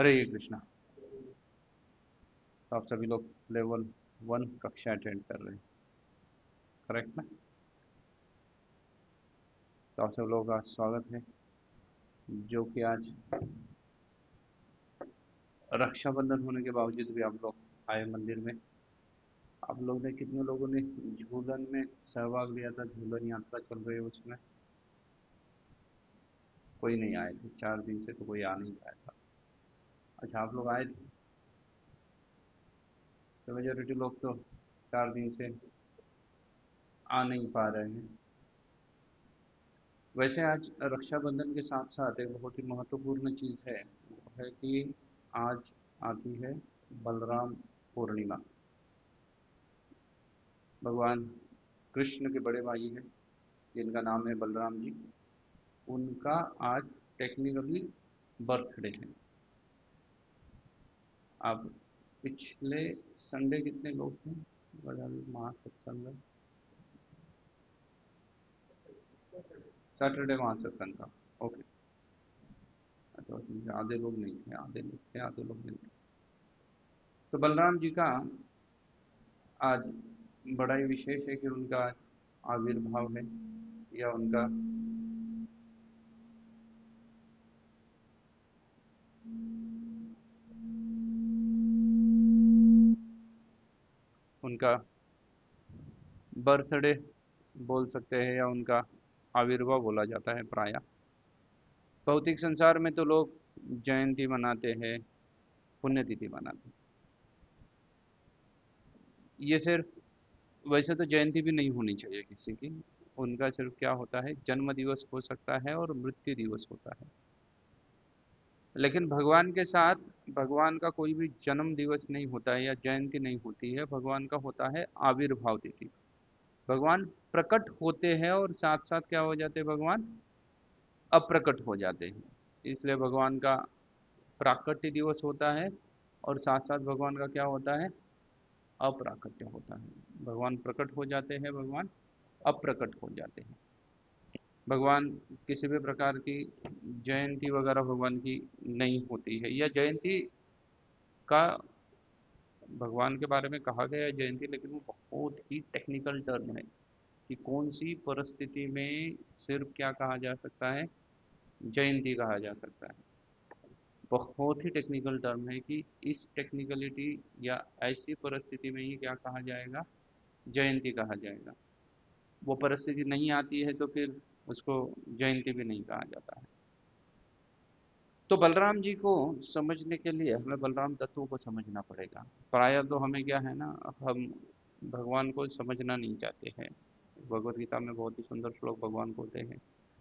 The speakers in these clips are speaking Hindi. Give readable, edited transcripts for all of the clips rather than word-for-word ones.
हरे कृष्णा। तो आप सभी लोग लेवल 1 कक्षा अटेंड कर रहे हैं, करेक्ट ना? तो आप सब लोगों का स्वागत है, जो कि आज रक्षाबंधन होने के बावजूद भी आप लोग आए मंदिर में। आप लोग ने कितने लोगों ने झूलन में सहभाग लिया था? झूलन यात्रा चल रही है उसमें कोई नहीं आए थे, 4 दिन से तो कोई आ नहीं पाया था। अच्छा, आप लोग आए थे तो मेजोरिटी लोग तो 4 दिन से आ नहीं पा रहे हैं। वैसे आज रक्षाबंधन के साथ साथ एक बहुत ही महत्वपूर्ण चीज़ है, वो है कि आज आती है बलराम पूर्णिमा। भगवान कृष्ण के बड़े भाई हैं जिनका नाम है बलराम जी, उनका आज टेक्निकली बर्थडे है। अब पिछले संडे कितने लोग थे महासत्संग में? सैटरडे महासत्संग का, ओके। अच्छा, उसमें आधे लोग नहीं थे, आधे लोग थे, आधे लोग नहीं थे। तो बलराम जी का आज बड़ा ही विशेष है कि उनका आज आविर्भाव है, या उनका बर्थडे बोल सकते हैं, या उनका आविर्भाव बोला जाता है प्राय। भौतिक संसार में तो लोग जयंती मनाते हैं, पुण्यतिथि मनाते हैं। ये सिर्फ, वैसे तो जयंती भी नहीं होनी चाहिए किसी की। उनका सिर्फ क्या होता है, जन्म दिवस हो सकता है और मृत्यु दिवस होता है। लेकिन भगवान के साथ भगवान का कोई भी जन्म दिवस नहीं होता है या जयंती नहीं होती है। भगवान का होता है आविर्भाव तिथि। भगवान प्रकट होते हैं और साथ साथ क्या हो जाते हैं, भगवान अप्रकट हो जाते हैं। इसलिए भगवान का प्राकट्य दिवस होता है और साथ साथ भगवान का क्या होता है, अप्राकट्य होता है। भगवान प्रकट हो जाते हैं, भगवान अप्रकट हो जाते हैं। भगवान किसी भी प्रकार की जयंती वगैरह भगवान की नहीं होती है, या जयंती का भगवान के बारे में कहा गया है जयंती, लेकिन वो बहुत ही टेक्निकल टर्म है कि कौन सी परिस्थिति में सिर्फ क्या कहा जा सकता है, जयंती कहा जा सकता है। बहुत ही टेक्निकल टर्म है कि इस टेक्निकलिटी या ऐसी परिस्थिति में ही क्या कहा जाएगा, जयंती कहा जाएगा। वो परिस्थिति नहीं आती है तो फिर उसको जयंती भी नहीं कहा जाता है। तो बलराम जी को समझने के लिए हमें बलराम तत्वों को समझना पड़ेगा। प्रायः तो हमें क्या है ना, हम भगवान को समझना नहीं चाहते हैं। भगवत गीता में बहुत ही सुंदर श्लोक भगवान बोलते हैं,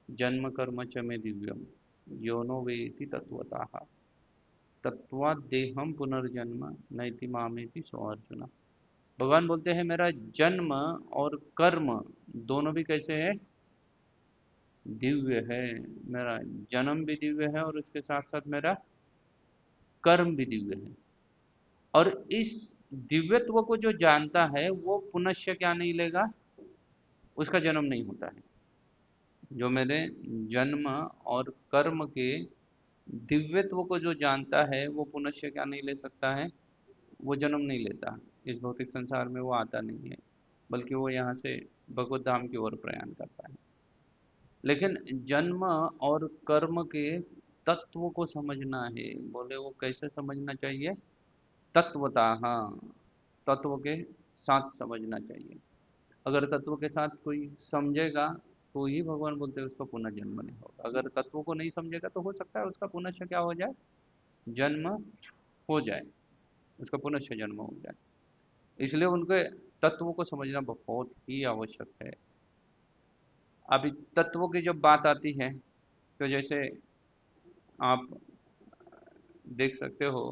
जन्म कर्म च मे दिव्यम योनो वेति तत्वतः तत्वा देहम पुनर्जन्म नैति मामेति सो अर्जुन। भगवान बोलते हैं मेरा जन्म और कर्म दोनों भी कैसे है, दिव्य है। मेरा जन्म भी दिव्य है और उसके साथ साथ मेरा कर्म भी दिव्य है। और इस दिव्यत्व को जो जानता है वो पुनश्च क्या नहीं लेगा, उसका जन्म नहीं होता है। जो मेरे जन्म और कर्म के दिव्यत्व को जो जानता है वो पुनश्च क्या नहीं ले सकता है, वो जन्म नहीं लेता। इस भौतिक संसार में वो आता नहीं है, बल्कि वो यहाँ से भगवत धाम की ओर प्रयाण करता है। लेकिन जन्म और कर्म के तत्व को समझना है। बोले वो कैसे समझना चाहिए, तत्वता, हाँ, तत्व के साथ समझना चाहिए। अगर तत्व के साथ कोई समझेगा तो ही भगवान बोलते हैं उसका पुनर्जन्म नहीं होगा। अगर तत्व को नहीं समझेगा तो हो सकता है उसका पुनश्च क्या हो जाए, जन्म हो जाए, उसका पुनश्च जन्म हो जाए। इसलिए उनके तत्वों को समझना बहुत ही आवश्यक है। अभी तत्वों की जब बात आती है तो जैसे आप देख सकते हो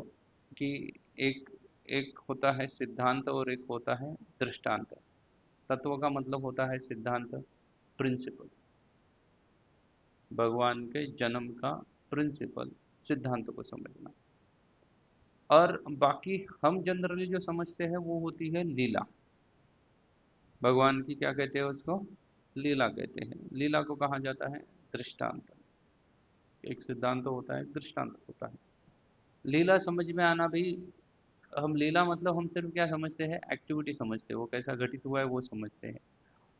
कि एक एक होता है सिद्धांत और एक होता है दृष्टांत। तत्व का मतलब होता है सिद्धांत, प्रिंसिपल। भगवान के जन्म का प्रिंसिपल, सिद्धांत को समझना। और बाकी हम जनरली जो समझते हैं वो होती है लीला। भगवान की क्या कहते हैं उसको, लीला कहते हैं। लीला को कहा जाता है दृष्टांत। एक सिद्धांत होता है, दृष्टांत होता है। लीला समझ में आना भी, हम लीला मतलब हम सिर्फ क्या समझते हैं, एक्टिविटी समझते हैं, वो कैसा घटित हुआ है वो समझते हैं,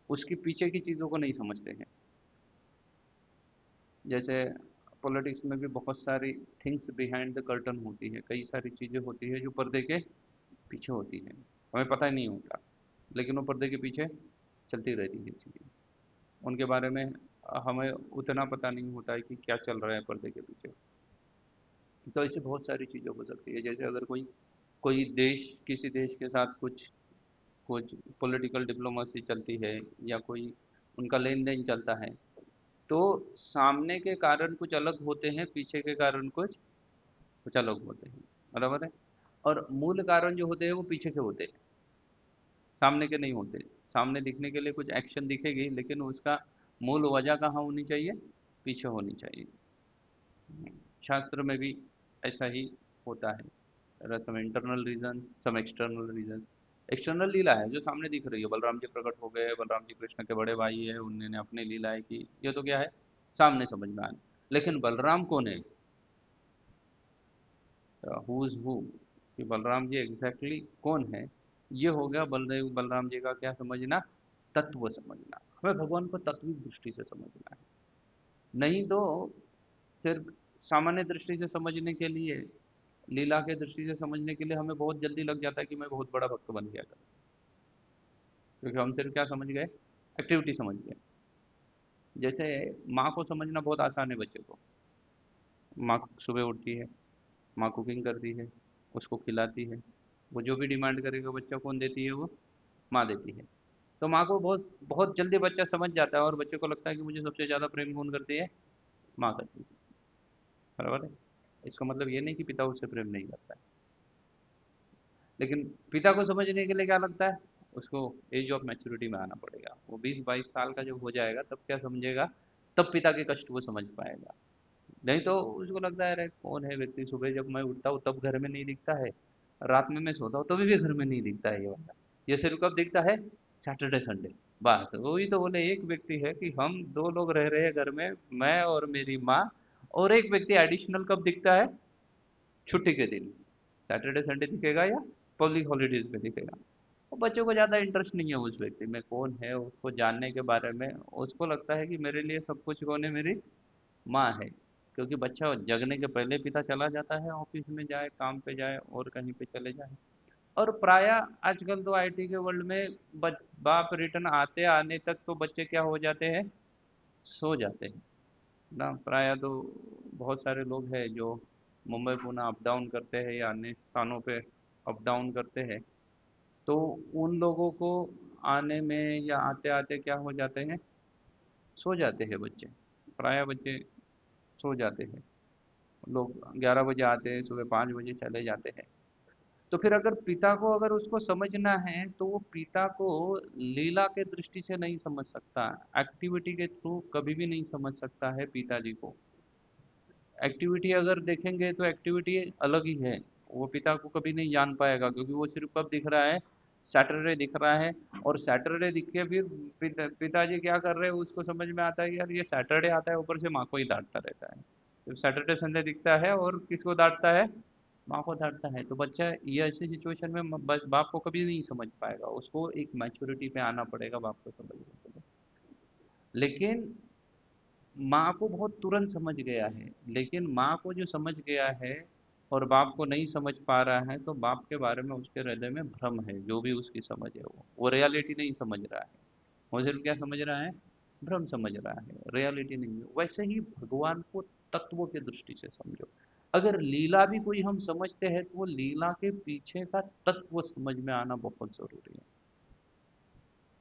उसके पीछे की चीज़ों को नहीं समझते हैं। जैसे पॉलिटिक्स में भी बहुत सारी थिंग्स बिहाइंड द कर्टन होती है, कई सारी चीज़ें होती है जो पर्दे के पीछे होती है, हमें पता ही नहीं होता, लेकिन वो पर्दे के पीछे चलती रहती है चीज़ें, उनके बारे में हमें उतना पता नहीं होता है कि क्या चल रहा है पर्दे के पीछे। तो ऐसे बहुत सारी चीज़ें हो सकती है, जैसे अगर कोई कोई देश किसी देश के साथ कुछ कुछ पॉलिटिकल डिप्लोमेसी चलती है, या कोई उनका लेन देन चलता है, तो सामने के कारण कुछ अलग होते हैं, पीछे के कारण कुछ कुछ अलग होते हैं, बराबर है। और मूल कारण जो होते हैं वो पीछे के होते हैं, सामने के नहीं होते। सामने दिखने के लिए कुछ एक्शन दिखेगी, लेकिन उसका मूल वजह कहाँ होनी चाहिए, पीछे होनी चाहिए। शास्त्र में भी ऐसा ही होता है, some internal reason some external reason. External लीला है जो सामने दिख रही है, बलराम जी प्रकट हो गए, बलराम जी कृष्ण के बड़े भाई है, उन्होंने अपनी लीलाएं की, ये तो क्या है, सामने समझ में आना। लेकिन बलराम कौन है, हु इज हु, कि बलराम जी एग्जैक्टली कौन है, ये हो गया बलदेव बलराम जी का क्या समझना, तत्व समझना। हमें भगवान को तत्विक दृष्टि से समझना है, नहीं तो सिर्फ सामान्य दृष्टि से समझने के लिए, लीला के दृष्टि से समझने के लिए हमें बहुत जल्दी लग जाता है कि मैं बहुत बड़ा भक्त बन गया कर, क्योंकि हम सिर्फ क्या समझ गए, एक्टिविटी समझ गए। जैसे माँ को समझना बहुत आसान है बच्चे को, माँ सुबह उठती है, माँ कुकिंग करती है, उसको खिलाती है, वो जो भी डिमांड करेगा बच्चा कौन देती है, वो माँ देती है। तो माँ को बहुत बहुत जल्दी बच्चा समझ जाता है, और बच्चे को लगता है कि मुझे सबसे ज़्यादा प्रेम कौन करती है, माँ करती है, बराबर है। इसका मतलब ये नहीं कि पिता उससे प्रेम नहीं करता है, लेकिन पिता को समझने के लिए क्या लगता है, उसको एज ऑफ मैच्योरिटी में आना पड़ेगा, वो 20-22 साल का जब हो जाएगा तब क्या समझेगा, तब पिता के कष्ट को समझ पाएगा। नहीं तो उसको लगता है अरे कौन है व्यक्ति, सुबह जब मैं उठता हूँ तब घर में नहीं दिखता है, रात में मैं सोता हूँ तभी भी घर में नहीं दिखता है ये वाला, ये सिर्फ कब दिखता है, सैटरडे संडे। बस वही तो बोले, एक व्यक्ति है कि हम दो लोग रह रहे हैं घर में, मैं और मेरी माँ, और एक व्यक्ति एडिशनल कब दिखता है, छुट्टी के दिन, सैटरडे संडे दिखेगा या पब्लिक हॉलीडेज में दिखेगा। और बच्चों को ज़्यादा इंटरेस्ट नहीं है उस व्यक्ति में कौन है, उसको जानने के बारे में, उसको लगता है कि मेरे लिए सब कुछ कौन है, मेरी माँ है। क्योंकि बच्चा जगने के पहले पिता चला जाता है, ऑफिस में जाए, काम पे जाए, और कहीं पे चले जाए। और प्राय आजकल तो आईटी के वर्ल्ड में बाप रिटर्न आते आने तक तो बच्चे क्या हो जाते हैं, सो जाते हैं ना। प्राय तो बहुत सारे लोग हैं जो मुंबई पुणे अप डाउन करते हैं या अन्य स्थानों पे अप डाउन करते हैं, तो उन लोगों को आने में या आते आते क्या हो जाते हैं, सो जाते हैं बच्चे, प्राय बच्चे सो जाते हैं। लोग 11 बजे आते हैं, सुबह 5 बजे चले जाते हैं। तो फिर अगर पिता को अगर उसको समझना है तो वो पिता को लीला के दृष्टि से नहीं समझ सकता, एक्टिविटी के थ्रू कभी भी नहीं समझ सकता है पिताजी को। एक्टिविटी अगर देखेंगे तो एक्टिविटी अलग ही है, वो पिता को कभी नहीं जान पाएगा, क्योंकि वो सिर्फ कब दिख रहा है, सैटरडे दिख रहा है। और सैटरडे दिख के फिर पिताजी क्या कर रहे हैं उसको समझ में आता है कि यार ये सैटरडे आता है, ऊपर से माँ को ही डांटता रहता है। तो सैटरडे संडे दिखता है और किसको डांटता है, माँ को डांटता है। तो बच्चा ये ऐसी सिचुएशन में बाप को कभी नहीं समझ पाएगा, उसको एक मैच्योरिटी पे आना पड़ेगा बाप को समझने के लिए। लेकिन माँ को बहुत तुरंत समझ गया है, लेकिन माँ को जो समझ गया है और बाप को नहीं समझ पा रहा है, तो बाप के बारे में उसके हृदय में भ्रम है, जो भी उसकी समझ है वो रियलिटी नहीं समझ रहा है। वो सिर्फ क्या समझ रहा है, भ्रम समझ रहा है, रियलिटी नहीं है। वैसे ही भगवान को तत्वों की दृष्टि से समझो। अगर लीला भी कोई हम समझते हैं तो वो लीला के पीछे का तत्व समझ में आना बहुत जरूरी है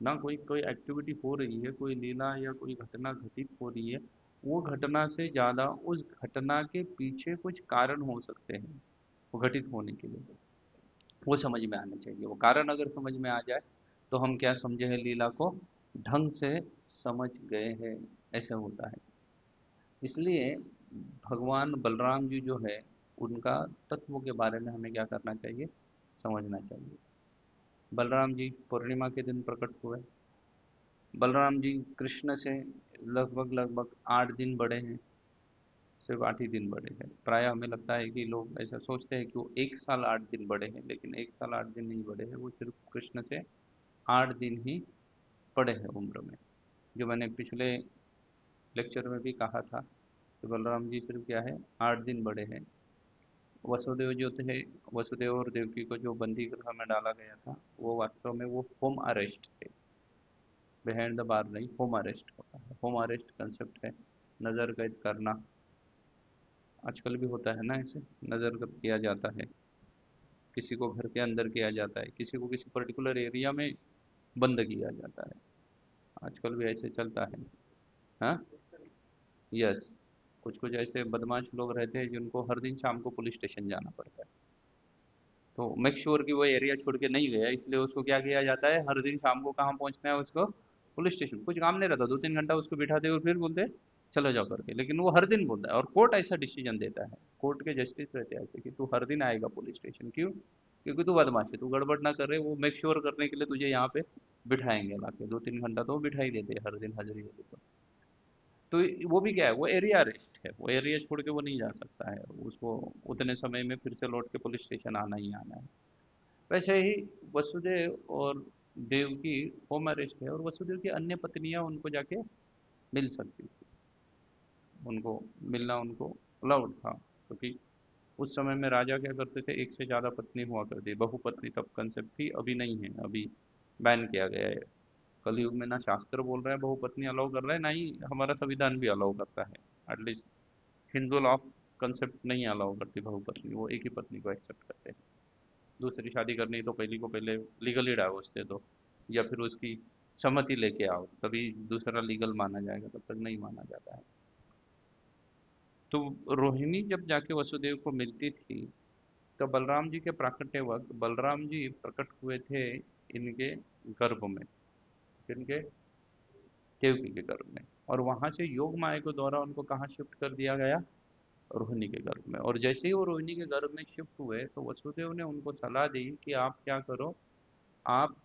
ना। कोई कोई एक्टिविटी हो रही है, कोई लीला या कोई घटना घटित हो रही है, वो घटना से ज़्यादा उस घटना के पीछे कुछ कारण हो सकते हैं वो घटित होने के लिए, वो समझ में आना चाहिए। वो कारण अगर समझ में आ जाए तो हम क्या समझे हैं, लीला को ढंग से समझ गए हैं, ऐसे होता है। इसलिए भगवान बलराम जी जो है, उनका तत्वों के बारे में हमें क्या करना चाहिए, समझना चाहिए। बलराम जी पूर्णिमा के दिन प्रकट हुए, बलराम जी कृष्ण से लगभग लगभग 8 दिन बड़े हैं, सिर्फ 8 ही दिन बड़े हैं। प्राय हमें लगता है कि लोग ऐसा सोचते हैं कि वो 1 साल 8 दिन बड़े हैं, लेकिन 1 साल 8 दिन नहीं बड़े हैं, वो सिर्फ कृष्ण से 8 दिन ही बड़े हैं उम्र में। जो मैंने पिछले लेक्चर में भी कहा था कि बलराम जी सिर्फ क्या है, 8 दिन बड़े हैं। वसुदेव जो थे, वसुदेव और देवकी को जो बंदी गृह में डाला गया था, वो वास्तव में वो होम अरेस्ट थे, बिहाइंड द बार नहीं, होम अरेस्ट होता है। होम अरेस्ट कंसेप्ट है नज़र कैद करना। आजकल भी होता है ना ऐसे, नज़र कैद किया जाता है, किसी को घर के अंदर किया जाता है, किसी को किसी पर्टिकुलर एरिया में बंद किया जाता है, आजकल भी ऐसे चलता है। हाँ, यस। कुछ कुछ ऐसे बदमाश लोग रहते हैं जिनको हर दिन शाम को पुलिस स्टेशन जाना पड़ता है, तो मेक श्योर कि वो एरिया छोड़ के नहीं गया, इसलिए उसको क्या किया जाता है, हर दिन शाम को कहाँ पहुँचना है उसको, पुलिस स्टेशन। कुछ काम नहीं रहता, 2-3 घंटा उसको बिठाते और फिर बोलते चले जाओ करके, लेकिन वो हर दिन बोलता है, और कोर्ट ऐसा डिसीजन देता है, कोर्ट के जस्टिस रहते हैं ऐसे कि तू हर दिन आएगा पुलिस स्टेशन। क्यों? क्योंकि तू बदमाश है, तू गड़बड़ ना कर रहे, वो मेक श्योर करने के लिए तुझे यहाँ पे बिठाएंगे ला के, 2-3 घंटा तो वो बिठाई देते हैं हर दिन हाजिरी होती तो। वो भी क्या है, वो एरिया अरेस्ट है, वो एरिया छोड़ के वो नहीं जा सकता है, उसको उतने समय में फिर से लौट के पुलिस स्टेशन आना ही आना है। वैसे ही वसुदेव और देव की होम अरेस्ट है, और वसुदेव की अन्य पत्नियां उनको जाके मिल सकती थी, उनको मिलना उनको अलाउड था, क्योंकि उस समय में राजा क्या करते थे, एक से ज़्यादा पत्नी हुआ करती, बहुपत्नी तब कंसेप्ट थी, अभी नहीं है, अभी बैन किया गया है। कलयुग में ना शास्त्र बोल रहा है बहुपत्नी अलाउ कर रहा है, ना ही हमारा संविधान भी अलाउ करता है। एटलीस्ट हिंदू लॉ कंसेप्ट नहीं अलाउ करती बहुपत्नी, वो एक ही पत्नी को एक्सेप्ट करते हैं। दूसरी शादी करनी तो पहली को पहले लीगली डाइवोर्स दे दो, या फिर उसकी सहमति लेके आओ, तभी दूसरा लीगल माना जाएगा, तब तक नहीं माना जाता है। तो रोहिणी जब जाके वसुदेव को मिलती थी, तो बलराम जी के प्राकट्य वक्त बलराम जी प्रकट हुए थे इनके गर्भ में, इनके देवकी के गर्भ में, और वहां से योग माया के द्वारा उनको कहाँ शिफ्ट कर दिया गया, रोहिणी के गर्भ में। और जैसे ही वो रोहिणी के गर्भ में शिफ्ट हुए, तो वसुदेव ने उनको सलाह दी कि आप क्या करो, आप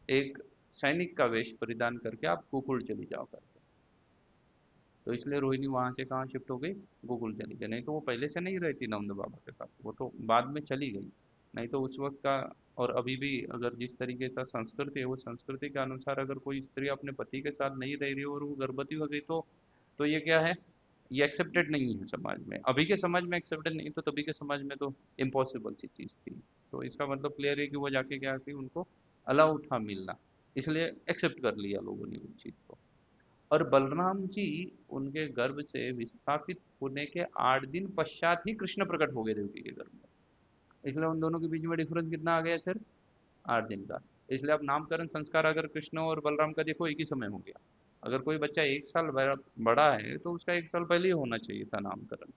एक सैनिक का वेश परिधान करके आप गोकुल चली जाओ करके। तो इसलिए रोहिणी वहां से कहाँ शिफ्ट हो गई, गोकुल चली गई, नहीं तो वो पहले से नहीं रहती नंद बाबा के साथ, वो तो बाद में चली गई। नहीं तो उस वक्त का, और अभी भी अगर जिस तरीके से संस्कृति है, वो संस्कृति के अनुसार अगर कोई स्त्री अपने पति के साथ नहीं रह रही और वो गर्भवती हो गई, तो ये क्या है, ये एक्सेप्टेड नहीं है समाज में। अभी के समाज में एक्सेप्टेड नहीं, तो तभी के समाज में तो इम्पॉसिबल सी चीज़ थी। तो इसका मतलब क्लियर है कि वो जाके क्या थी, उनको अलाउ था मिलना, इसलिए एक्सेप्ट कर लिया लोगों ने उस चीज़ को। और बलराम जी उनके गर्भ से विस्थापित होने के 8 दिन पश्चात ही कृष्ण प्रकट हो गए देवकी के गर्भ में, इसलिए उन दोनों के बीच में डिफरेंस कितना आ गया सर, 8 दिन का। इसलिए अब नामकरण संस्कार अगर कृष्ण और बलराम का देखो एक ही समय हो गया। अगर कोई बच्चा 1 साल बड़ा है तो उसका 1 साल पहले ही होना चाहिए था नामकरण,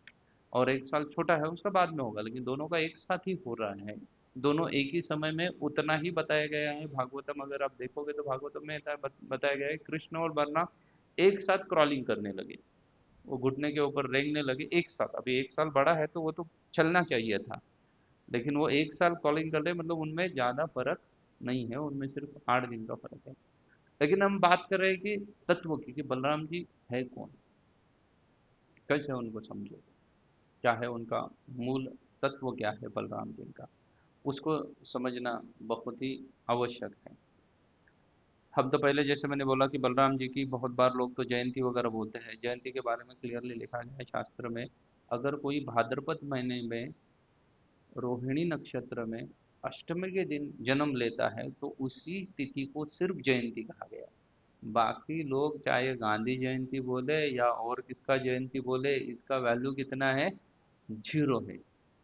और 1 साल छोटा है उसका बाद में होगा, लेकिन दोनों का एक साथ ही हो रहा है। दोनों एक ही समय में उतना ही बताया गया है। भागवतम अगर आप देखोगे तो भागवतम में ऐसा बताया गया है, कृष्ण और बलराम एक साथ क्रॉलिंग करने लगे, वो घुटने के ऊपर रेंगने लगे एक साथ। अभी 1 साल बड़ा है तो वो तो चलना चाहिए था, लेकिन वो 1 साल कॉलिंग कर रहे, मतलब उनमें ज्यादा फर्क नहीं है, उनमें सिर्फ 8 दिन का फर्क है। लेकिन हम बात कर रहे हैं कि तत्व की, कि बलराम जी है कौन, कैसे उनको समझो, क्या है उनका मूल तत्व, क्या है बलराम जी का, उसको समझना बहुत ही आवश्यक है। हम तो पहले जैसे मैंने बोला कि बलराम जी की बहुत बार लोग तो जयंती वगैरह बोलते हैं, जयंती के बारे में क्लियरली लिखा गया है शास्त्र में, अगर कोई भाद्रपद महीने में रोहिणी नक्षत्र में अष्टमी के दिन जन्म लेता है, तो उसी तिथि को सिर्फ जयंती कहा गया। बाकी लोग चाहे गांधी जयंती बोले या और किसका जयंती बोले, इसका वैल्यू कितना है, 0 है।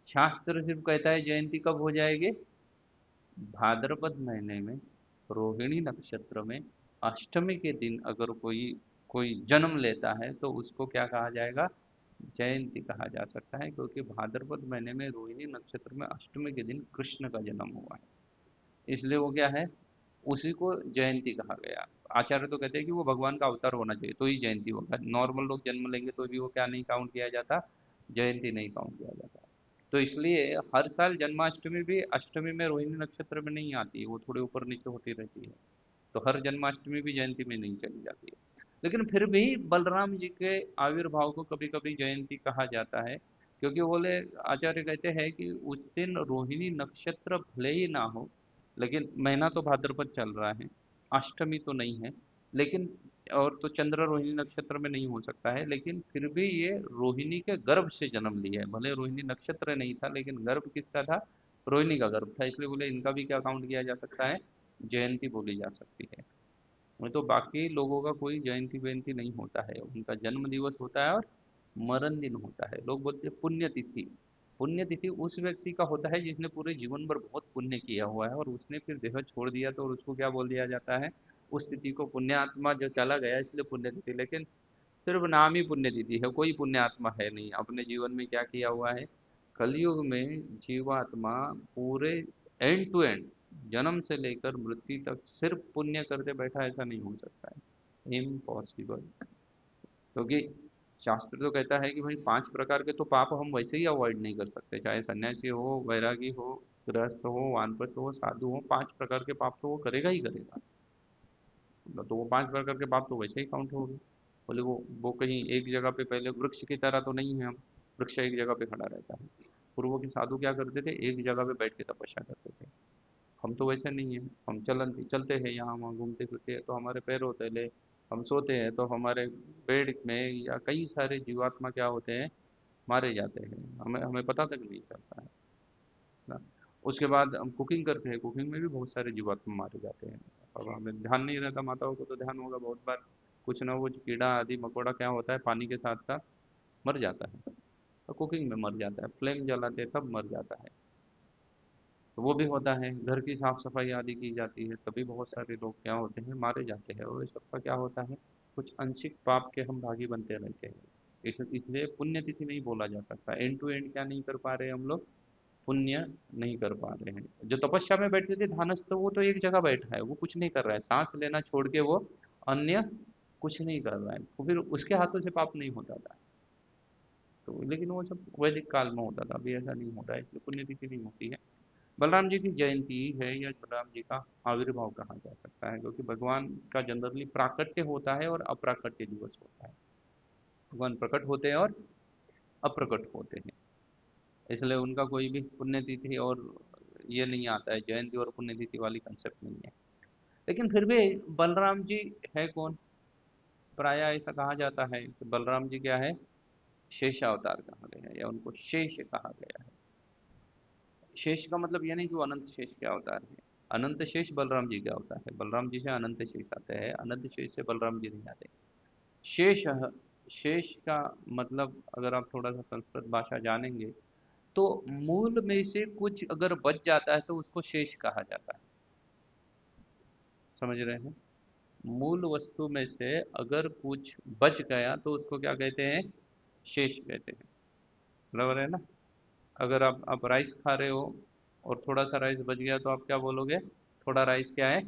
शास्त्र सिर्फ कहता है जयंती कब हो जाएगी, भाद्रपद महीने में रोहिणी नक्षत्र में अष्टमी के दिन अगर कोई कोई जन्म लेता है, तो उसको क्या कहा जाएगा, जयंती कहा जा सकता है, क्योंकि भाद्रपद महीने में रोहिणी नक्षत्र में अष्टमी के दिन कृष्ण का जन्म हुआ है, इसलिए वो क्या है, उसी को जयंती कहा गया। आचार्य तो कहते हैं कि वो भगवान का अवतार होना चाहिए तो ही जयंती होगा, नॉर्मल लोग जन्म लेंगे तो भी वो क्या नहीं काउंट किया जाता, जयंती नहीं काउंट किया जाता। तो इसलिए हर साल जन्माष्टमी भी अष्टमी में रोहिणी नक्षत्र में नहीं आती है, वो थोड़ी ऊपर नीचे होती रहती है, तो हर जन्माष्टमी भी जयंती में नहीं चली जाती है। लेकिन फिर भी बलराम जी के आविर्भाव को कभी कभी जयंती कहा जाता है, क्योंकि बोले, आचार्य कहते हैं कि उस दिन रोहिणी नक्षत्र भले ही ना हो, लेकिन महीना तो भाद्रपद चल रहा है, अष्टमी तो नहीं है, लेकिन और तो चंद्र रोहिणी नक्षत्र में नहीं हो सकता है, लेकिन फिर भी ये रोहिणी के गर्भ से जन्म लिया है। भले रोहिणी नक्षत्र नहीं था, लेकिन गर्भ किसका था? रोहिणी का गर्भ था, इसलिए बोले इनका भी क्या काउंट किया जा सकता है, जयंती बोली जा सकती है। नहीं तो बाकी लोगों का कोई जयंती वयंती नहीं होता है, उनका जन्म दिवस होता है और मरण दिन होता है। लोग बोलते हैं पुण्यतिथि। पुण्यतिथि उस व्यक्ति का होता है जिसने पूरे जीवन भर बहुत पुण्य किया हुआ है और उसने फिर देह छोड़ दिया, तो उसको क्या बोल दिया जाता है, उस तिथि को पुण्यात्मा जो चला गया इसलिए पुण्यतिथि। लेकिन सिर्फ नाम ही पुण्यतिथि है, कोई पुण्यात्मा है नहीं। अपने जीवन में क्या किया हुआ है, कलयुग में जीवात्मा पूरे एंड टू एंड, जन्म से लेकर मृत्यु तक सिर्फ पुण्य करते बैठा, ऐसा नहीं हो सकता है, इम्पॉसिबल। क्योंकि शास्त्र तो कहता है कि भाई 5 प्रकार के तो पाप हम वैसे ही अवॉइड नहीं कर सकते, चाहे सन्यासी हो, वैरागी हो, गृहस्थ हो, वानप्रस्थ हो, साधु हो, 5 प्रकार के पाप तो वो करेगा ही करेगा। मतलब तो वो 5 प्रकार के पाप तो वैसे ही काउंट हो गए। बोले वो कहीं एक जगह पे, पहले वृक्ष की तरह तो नहीं है हम, वृक्ष एक जगह पे खड़ा रहता है। पूर्वों के साधु क्या करते थे, एक जगह पे बैठ के तपस्या करते थे। हम तो वैसे नहीं है, हम चलते हैं, यहाँ वहाँ घूमते फिरते हैं तो हमारे पैर होते ले, हम सोते हैं तो हमारे पेड़ में या कई सारे जीवात्मा क्या होते हैं, मारे जाते हैं, हमें हमें पता तक नहीं चलता है ना। उसके बाद हम कुकिंग करते हैं, कुकिंग में भी बहुत सारे जीवात्मा मारे जाते हैं। अब हमें ध्यान नहीं रहता, माताओं को तो ध्यान होगा, बहुत बार कुछ ना कुछ कीड़ा आदि मकोड़ा क्या होता है पानी के साथ साथ मर जाता है, तो कुकिंग में मर जाता है, फ्लेम जलाते हैं तब मर जाता है। तो वो भी होता है, घर की साफ सफाई आदि की जाती है तभी बहुत सारे लोग क्या होते हैं, मारे जाते हैं, और इस सबका क्या होता है, कुछ आंशिक पाप के हम भागी बनते रहते हैं। इसलिए पुण्यतिथि नहीं बोला जा सकता, एंड टू एंड क्या नहीं कर पा रहे हम लोग, पुण्य नहीं कर पा रहे हैं। जो तपस्या में बैठे थे ध्यानस्थ, वो तो एक जगह बैठा है, वो कुछ नहीं कर रहा है, सांस लेना छोड़ के वो अन्य कुछ नहीं कर रहा है, तो फिर उसके हाथों से पाप नहीं होता था। तो लेकिन वो सब वैदिक काल में होता था, अभी ऐसा नहीं होता है, इसलिए पुण्यतिथि नहीं होती है। बलराम जी की जयंती है या बलराम जी का आविर्भाव कहा जा सकता है, क्योंकि भगवान का जनरली प्राकट्य होता है और अप्राकट्य दिवस होता है। भगवान प्रकट होते हैं और अप्रकट होते हैं, इसलिए उनका कोई भी पुण्यतिथि और ये नहीं आता है, जयंती और पुण्यतिथि वाली कंसेप्ट नहीं है। लेकिन फिर भी बलराम जी है कौन? प्राय ऐसा कहा जाता है कि बलराम जी क्या है, शेष अवतार कहा गया है या उनको शेष कहा गया है। शेष का मतलब ये नहीं कि वो अनंत शेष के अवतार है। अनंत शेष बलराम जी का अवतार है, बलराम जी से अनंत शेष आते हैं, अनंत शेष से बलराम जी नहीं आते। शेष, शेष का मतलब अगर आप थोड़ा सा संस्कृत भाषा जानेंगे तो मूल में से कुछ अगर बच जाता है तो उसको शेष कहा जाता है। समझ रहे हैं? मूल वस्तु में से अगर कुछ बच गया तो उसको क्या कहते हैं, शेष कहते हैं। बराबर है ना? अगर आप राइस खा रहे हो और थोड़ा सा राइस बच गया तो आप क्या बोलोगे, थोड़ा राइस क्या है,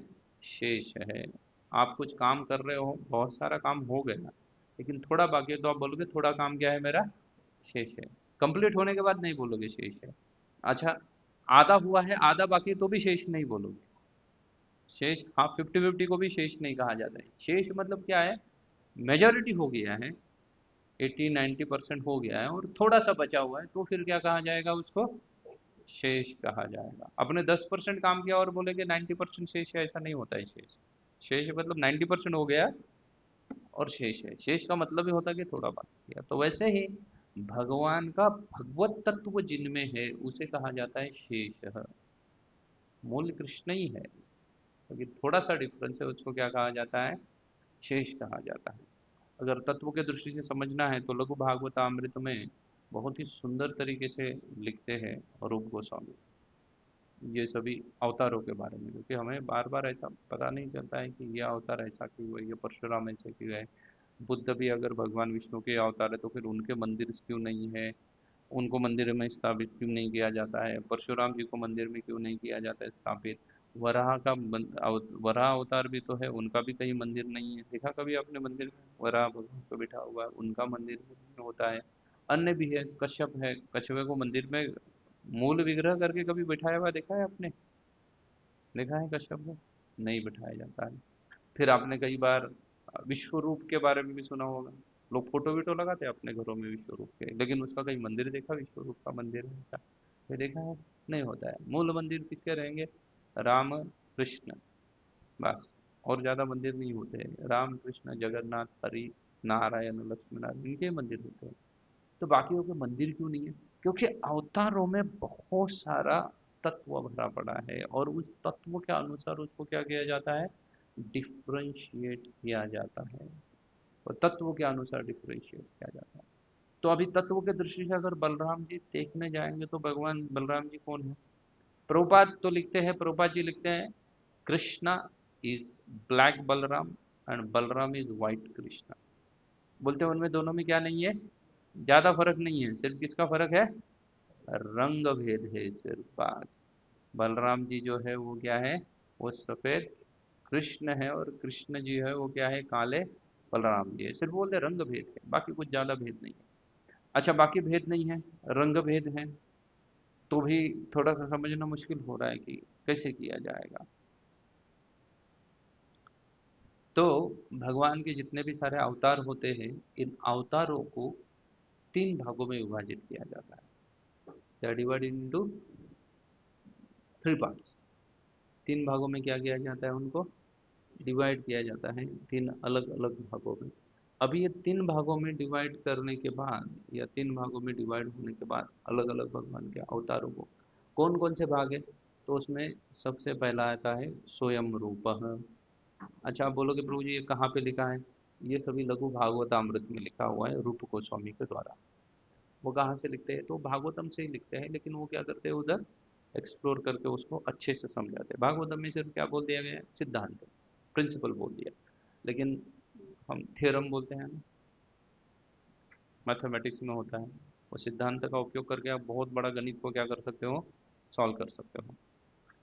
शेष है। आप कुछ काम कर रहे हो, बहुत सारा काम हो गया लेकिन थोड़ा बाकी है, तो आप बोलोगे थोड़ा काम क्या है मेरा, शेष है। कंप्लीट होने के बाद नहीं बोलोगे शेष है। अच्छा, आधा हुआ है आधा बाकी है, तो भी शेष नहीं बोलोगे। शेष, हाँ, 50-50 को भी शेष नहीं कहा जाता है। शेष मतलब क्या है, मेजॉरिटी हो गया है, 80-90% हो गया है और थोड़ा सा बचा हुआ है, तो फिर क्या कहा जाएगा उसको, शेष कहा जाएगा। अपने 10% काम किया और बोले कि 90% शेष है, ऐसा नहीं होता है। शेष, शेष मतलब 90% हो गया और शेष है, शेष का मतलब ही होता है कि थोड़ा बाकी किया। तो वैसे ही भगवान का भगवत तत्व जिनमें है उसे कहा जाता है शेष। मूल कृष्ण ही है, क्योंकि थोड़ा सा डिफरेंस है, उसको क्या कहा जाता है, शेष कहा जाता है। अगर तत्व के दृष्टि से समझना है तो लघु भागवतामृत में बहुत ही सुंदर तरीके से लिखते हैं रूप गोस्वामी ये सभी अवतारों के बारे में, क्योंकि हमें बार बार ऐसा पता नहीं चलता है कि ये अवतार ऐसा क्यों हुए, ये परशुराम ऐसे क्यों है, बुद्ध भी अगर भगवान विष्णु के अवतार है तो फिर उनके मंदिर क्यों नहीं है, उनको मंदिर में स्थापित क्यों नहीं किया जाता है, परशुराम जी को मंदिर में क्यों नहीं किया जाता है स्थापित। वराह का वराह अवतार भी तो है, उनका भी कहीं मंदिर नहीं है, देखा कभी आपने मंदिर में वराह भगवान को बिठा हुआ है, उनका मंदिर में होता है। अन्य भी है, कश्यप है, कछुए को मंदिर में मूल विग्रह करके कभी बिठाया हुआ देखा है आपने? देखा है कश्यप को? नहीं बिठाया जाता है। फिर आपने कई बार विश्व रूप के बारे में भी सुना होगा। लोग फोटो वीटो लगाते हैं अपने घरों में विश्व रूप के, लेकिन उसका कहीं मंदिर देखा, विश्व रूप का मंदिर है ऐसा ये देखा है? नहीं होता है। मूल मंदिर किसके रहेंगे? राम कृष्ण, बस। और ज्यादा मंदिर नहीं होते हैं। राम कृष्ण जगन्नाथ हरि नारायण लक्ष्मण इनके मंदिर होते हैं। तो बाकियों के मंदिर क्यों नहीं है? क्योंकि अवतारों में बहुत सारा तत्व भरा पड़ा है, और उस तत्व के अनुसार उसको क्या किया जाता है? डिफ्रेंशिएट किया जाता है, और तत्व के अनुसार डिफ्रेंशिएट किया जाता है। तो अभी तत्व के दृष्टि से अगर बलराम जी देखने जाएंगे तो भगवान बलराम जी कौन है? प्रभुपाद तो लिखते हैं, प्रभुपाद जी लिखते हैं Krishna is black Balram and Balram is white Krishna. बोलते हैं उनमें दोनों में क्या नहीं है? ज्यादा फर्क नहीं है, सिर्फ किसका फर्क है? रंग भेद है सिर्फ, बस। बलराम जी जो है वो क्या है? वो सफेद कृष्ण है, और कृष्ण जी है वो क्या है? काले बलराम जी है। सिर्फ बोलते रंग भेद है, बाकी कुछ ज्यादा भेद नहीं है। अच्छा, बाकी भेद नहीं है, रंग भेद है, तो भी थोड़ा सा समझना मुश्किल हो रहा है कि कैसे किया जाएगा। तो भगवान के जितने भी सारे अवतार होते हैं, इन अवतारों को तीन भागों में विभाजित किया जाता है। They are divided into three parts. तीन भागों में क्या किया जाता है? उनको डिवाइड किया जाता है तीन अलग अलग भागों में। अभी ये तीन भागों में डिवाइड करने के बाद, या तीन भागों में डिवाइड होने के बाद अलग अलग भगवान के अवतारों को कौन कौन से भाग है? तो उसमें सबसे पहला आता है स्वयं रूप। अच्छा, आप बोलोगे प्रभु जी ये कहाँ पे लिखा है? ये सभी लघु भागवतामृत में लिखा हुआ है रूप गोस्वामी के द्वारा। वो कहाँ से लिखते हैं? तो भागवतम से ही लिखते हैं, लेकिन वो क्या करते हैं उधर एक्सप्लोर करके उसको अच्छे से समझाते हैं। भागवतम में सिर्फ क्या बोल दिया गया है? सिद्धांत, प्रिंसिपल बोल दिया। लेकिन हम थ्योरम बोलते हैं ना, मैथमेटिक्स में होता है। वो सिद्धांत का उपयोग करके आप बहुत बड़ा गणित को क्या कर सकते हो? सॉल्व कर सकते हो।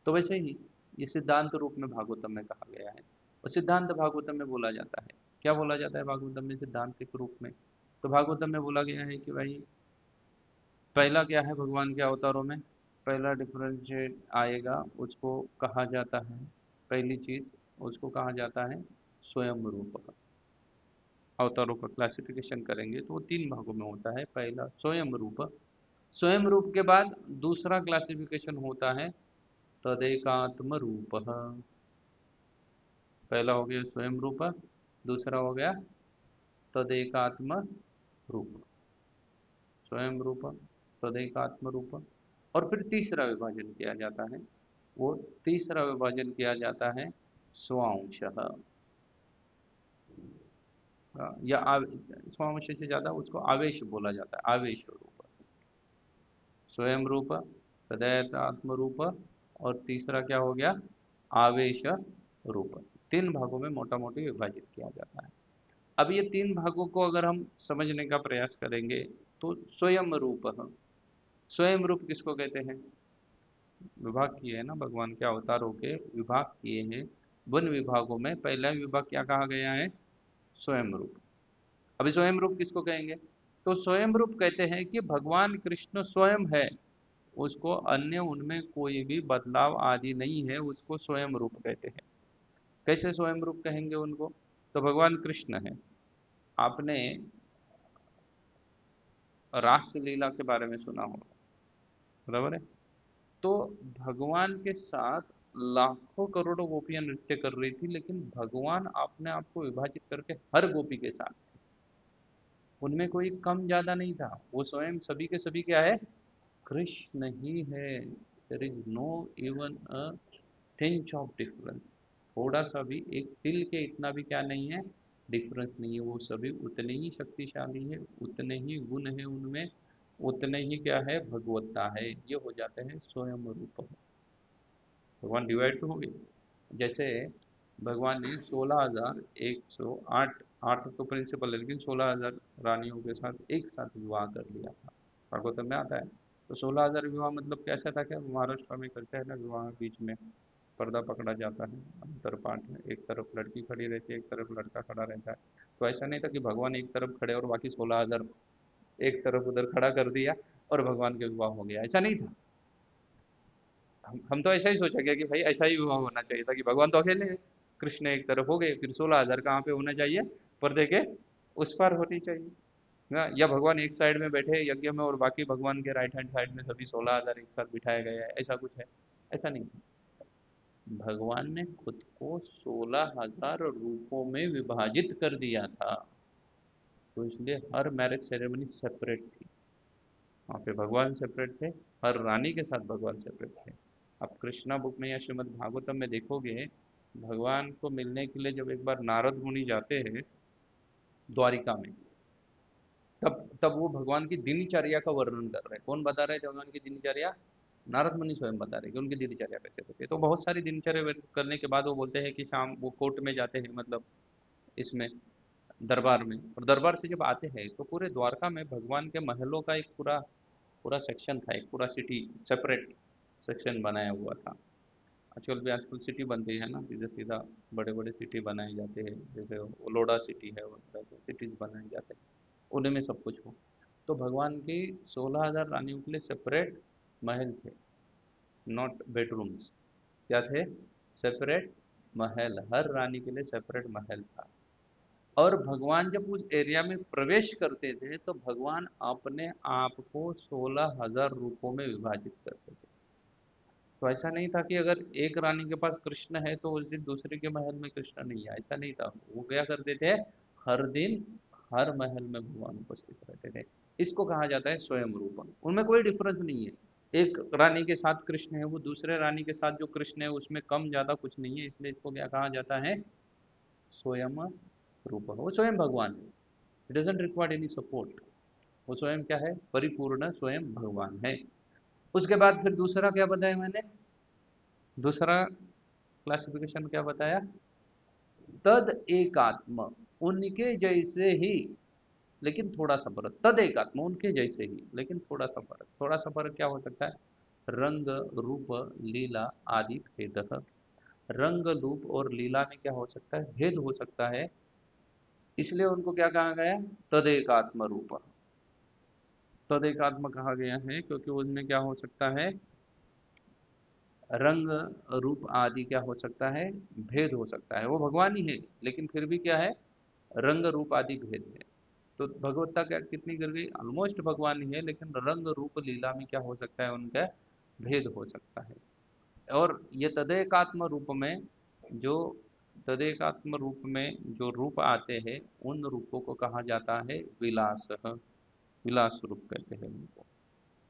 तो वैसे ही ये सिद्धांत रूप में भागवतम में कहा गया है, और सिद्धांत भागवतम में बोला जाता है। क्या बोला जाता है भागवतम में सिद्धांत के रूप में? तो भागवतम में बोला गया है कि भाई पहला क्या है भगवान के अवतारों में? पहला डिफरेंशिएट आएगा, उसको कहा जाता है, पहली चीज उसको कहा जाता है स्वयं रूप। अवतारों का क्लासिफिकेशन करेंगे तो वो तीन भागों में होता है। पहला स्वयं रूप, स्वयं रूप के बाद दूसरा क्लासिफिकेशन होता है तदेकात्म रूप। पहला हो गया स्वयं रूप, दूसरा हो गया तदेकात्म रूप। स्वयं रूप, तदेकात्म रूप, और फिर तीसरा विभाजन किया जाता है। वो तीसरा विभाजन किया जाता है स्वांशः, या स्वांश से ज्यादा उसको आवेश बोला जाता है, आवेश रूप। स्वयं रूप, तदैतात्म रूप, और तीसरा क्या हो गया? आवेश रूप। तीन भागों में मोटा मोटी विभाजित किया जाता है। अब ये तीन भागों को अगर हम समझने का प्रयास करेंगे तो स्वयं रूप, स्वयं रूप किसको कहते हैं? विभाग किए हैं ना भगवान के अवतारों के, विभाग किए हैं। वन विभागों में पहला विभाग क्या कहा गया है? स्वयं रूप। अभी स्वयं रूप किसको कहेंगे? तो स्वयं रूप कहते हैं कि भगवान कृष्ण स्वयं है, उसको अन्य उनमें कोई भी बदलाव आदि नहीं है, उसको स्वयं रूप कहते हैं। कैसे स्वयं रूप कहेंगे उनको? तो भगवान कृष्ण है, आपने रासलीला के बारे में सुना होगा, बराबर है? तो भगवान के साथ लाखों करोड़ों गोपियां नृत्य कर रही थी, लेकिन भगवान अपने आप को विभाजित करके हर गोपी के साथ, उनमें कोई कम ज्यादा नहीं था। वो स्वयं सभी के सभी क्या है? कृष्ण ही है। There is no even a tinge of difference. थोड़ा सा भी एक तिल के इतना भी क्या नहीं है? डिफरेंस नहीं है। वो सभी उतने ही शक्तिशाली है, उतने ही गुण है उनमें, उतने ही क्या है? भगवत्ता है। ये हो जाते हैं स्वयं रूप। भगवान डिवाइड तो हो गए। जैसे भगवान ने 16,108, आठ तो प्रिंसिपल है, लेकिन 16,000 रानियों के साथ एक साथ विवाह कर लिया था, भागवतम में आता है। तो 16,000 विवाह मतलब कैसा था? क्या महाराष्ट्र में करते हैं ना विवाह, बीच में पर्दा पकड़ा जाता है अंतर पाठ में, एक तरफ लड़की खड़ी रहती है, एक तरफ लड़का खड़ा रहता है। तो ऐसा नहीं था कि भगवान एक तरफ खड़े और बाकी 16,000 एक तरफ उधर खड़ा कर दिया और भगवान के विवाह हो गया, ऐसा नहीं था। हम तो ऐसा ही सोचा गया कि भाई ऐसा ही विवाह होना चाहिए था कि भगवान तो अकेले हैं, कृष्ण एक तरफ हो गए, फिर 16,000 कहाँ पे होना चाहिए, पर्दे के उस पार होनी चाहिए ना। या भगवान एक साइड में बैठे यज्ञ में और बाकी भगवान के राइट हैंड साइड में सभी 16,000 एक साथ बिठाए गए हैं, ऐसा कुछ है? ऐसा नहीं। भगवान ने खुद को 16,000 रूपों में विभाजित कर दिया था, तो इसलिए हर मैरिज सेरेमनी सेपरेट थी। वहाँ पे भगवान सेपरेट थे, हर रानी के साथ भगवान सेपरेट थे। आप कृष्णा बुक में या श्रीमद् भागवतम में देखोगे, भगवान को मिलने के लिए जब एक बार नारद मुनि जाते हैं द्वारिका में, तब तब वो भगवान की दिनचर्या का वर्णन कर रहे हैं। कौन बता रहे थे भगवान की दिनचर्या? नारद मुनि स्वयं बता रहे हैं कि उनकी दिनचर्या कैसे होती है। तो बहुत सारी दिनचर्या व्यक्त करने के बाद वो बोलते हैं कि शाम वो कोर्ट में जाते हैं, मतलब इसमें दरबार में, और दरबार से जब आते हैं तो पूरे द्वारका में भगवान के महलों का एक पूरा पूरा सेक्शन था, एक पूरा सिटी सेपरेट सेक्शन बनाया हुआ था। आजकल सिटी बनती है ना, सीधा सीधा बड़े बड़े सिटी बनाए जाते हैं, जैसे लोडा सिटी है, वैसे सिटीज बनाए जाते हैं, उन्हीं में सब कुछ हो। तो भगवान की 16,000 रानियों के लिए सेपरेट महल थे, नॉट बेडरूम्स। क्या थे? सेपरेट महल, हर रानी के लिए सेपरेट महल था। और भगवान जब उस एरिया में प्रवेश करते थे तो भगवान अपने आप को 16,000 रूपों में विभाजित करते थे। तो ऐसा नहीं था कि अगर एक रानी के पास कृष्ण है तो उस दिन दूसरे के महल में कृष्ण नहीं है, ऐसा नहीं था। वो क्या करते थे, हर दिन हर महल में भगवान उपस्थित रहते थे। इसको कहा जाता है स्वयं रूपम। उनमें कोई डिफरेंस नहीं है। एक रानी के साथ कृष्ण है, वो दूसरे रानी के साथ जो कृष्ण है उसमें कम ज्यादा कुछ नहीं है, इसलिए इसको क्या कहा जाता है? स्वयं रूप। वो स्वयं भगवान है, it doesn't require any support. वो स्वयं क्या है? परिपूर्ण स्वयं भगवान है। उसके बाद फिर दूसरा क्या बताया मैंने? दूसरा क्लासिफिकेशन क्या बताया? तद एकात्म, उनके जैसे ही लेकिन थोड़ा सा फर्क। तद एकात्म, उनके जैसे ही लेकिन थोड़ा सा फर्क। थोड़ा सा फर्क क्या हो सकता है? रंग रूप लीला आदि भेद। रंग रूप और लीला में क्या हो सकता है? भेद हो सकता है, इसलिए उनको क्या कहा गया? तदेकात्म रूप। तदेकात्म कहा गया है क्योंकि उनमें क्या हो सकता है? रंग रूप आदि क्या हो सकता है? भेद हो सकता है। वो भगवान ही है लेकिन फिर भी क्या है? रंग रूप आदि भेद है। तो भगवत्ता क्या कितनी कर गई? ऑलमोस्ट भगवान ही है, लेकिन रंग रूप लीला में क्या हो सकता है? उनका भेद हो सकता है। और ये तदेकात्म रूप में जो तदेकात्म रूप में जो रूप आते हैं, उन रूपों को कहा जाता है विलास। विलास रूप कहते हैं उनको।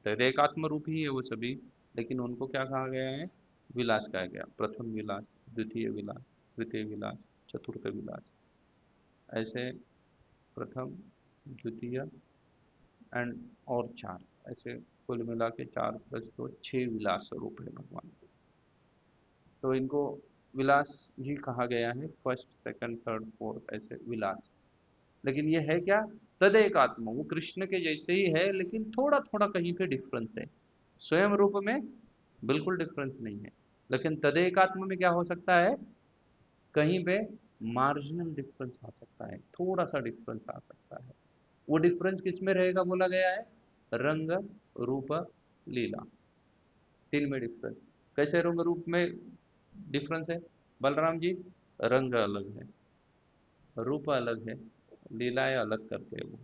तदेकात्म रूप ही है वो सभी, लेकिन उनको क्या कहा गया है? विलास कहा गया। प्रथम विलास, द्वितीय विलास, तृतीय विलास, चतुर्थ विलास, ऐसे प्रथम, द्वितीय एंड और चार, ऐसे कुल मिला के 4 + 2 6 विलास स्वरूप है भगवान के। तो इनको विलास ही कहा गया है, फर्स्ट सेकंड थर्ड फोर्थ ऐसे विलास। लेकिन ये है क्या? तदेक आत्मा, वो कृष्ण के जैसे ही है लेकिन थोड़ा थोड़ा कहीं पे डिफरेंस है। स्वयं रूप में बिल्कुल डिफरेंस नहीं है, लेकिन तदेक आत्मा में क्या हो सकता है? कहीं पे मार्जिनल डिफरेंस आ सकता है, थोड़ा सा डिफरेंस आ सकता है। वो डिफरेंस किस में रहेगा बोला गया है? रंग रूप लीला, तीन में डिफरेंस। कैसे रंग रूप में डिफरेंस है बलराम जी? रंग अलग है, रूप अलग है, लीलाएं अलग करते हैं वो।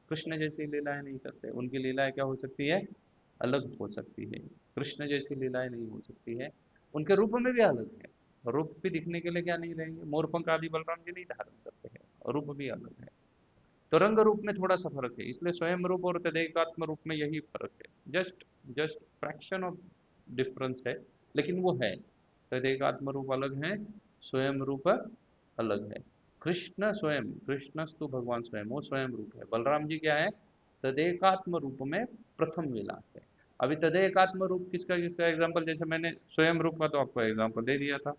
कृष्ण जैसी लीलाएं नहीं करते, उनकी लीलाएं क्या हो सकती है? अलग हो सकती है। कृष्ण जैसी लीलाएं नहीं हो सकती है। उनके रूप में भी अलग है, रूप भी दिखने के लिए क्या नहीं रहेंगे? मोरपंख आदि बलराम जी नहीं धारण करते हैं, और रूप भी अलग है। तो रंग रूप में थोड़ा सा फर्क है, इसलिए स्वयं रूप और तदेकात्म रूप में यही फर्क है। Just just fraction of difference है, लेकिन वो है। तदेकात्म रूप अलग है, स्वयं रूप अलग है। कृष्ण स्वयं, कृष्णस्तु भगवान स्वयं, वो स्वयं रूप है। बलराम जी क्या है? तदेकात्म रूप में प्रथम विलास है। अभी तदेकात्म रूप किसका किसका एग्जाम्पल? जैसे मैंने स्वयं रूप का तो आपको एग्जाम्पल दे दिया था।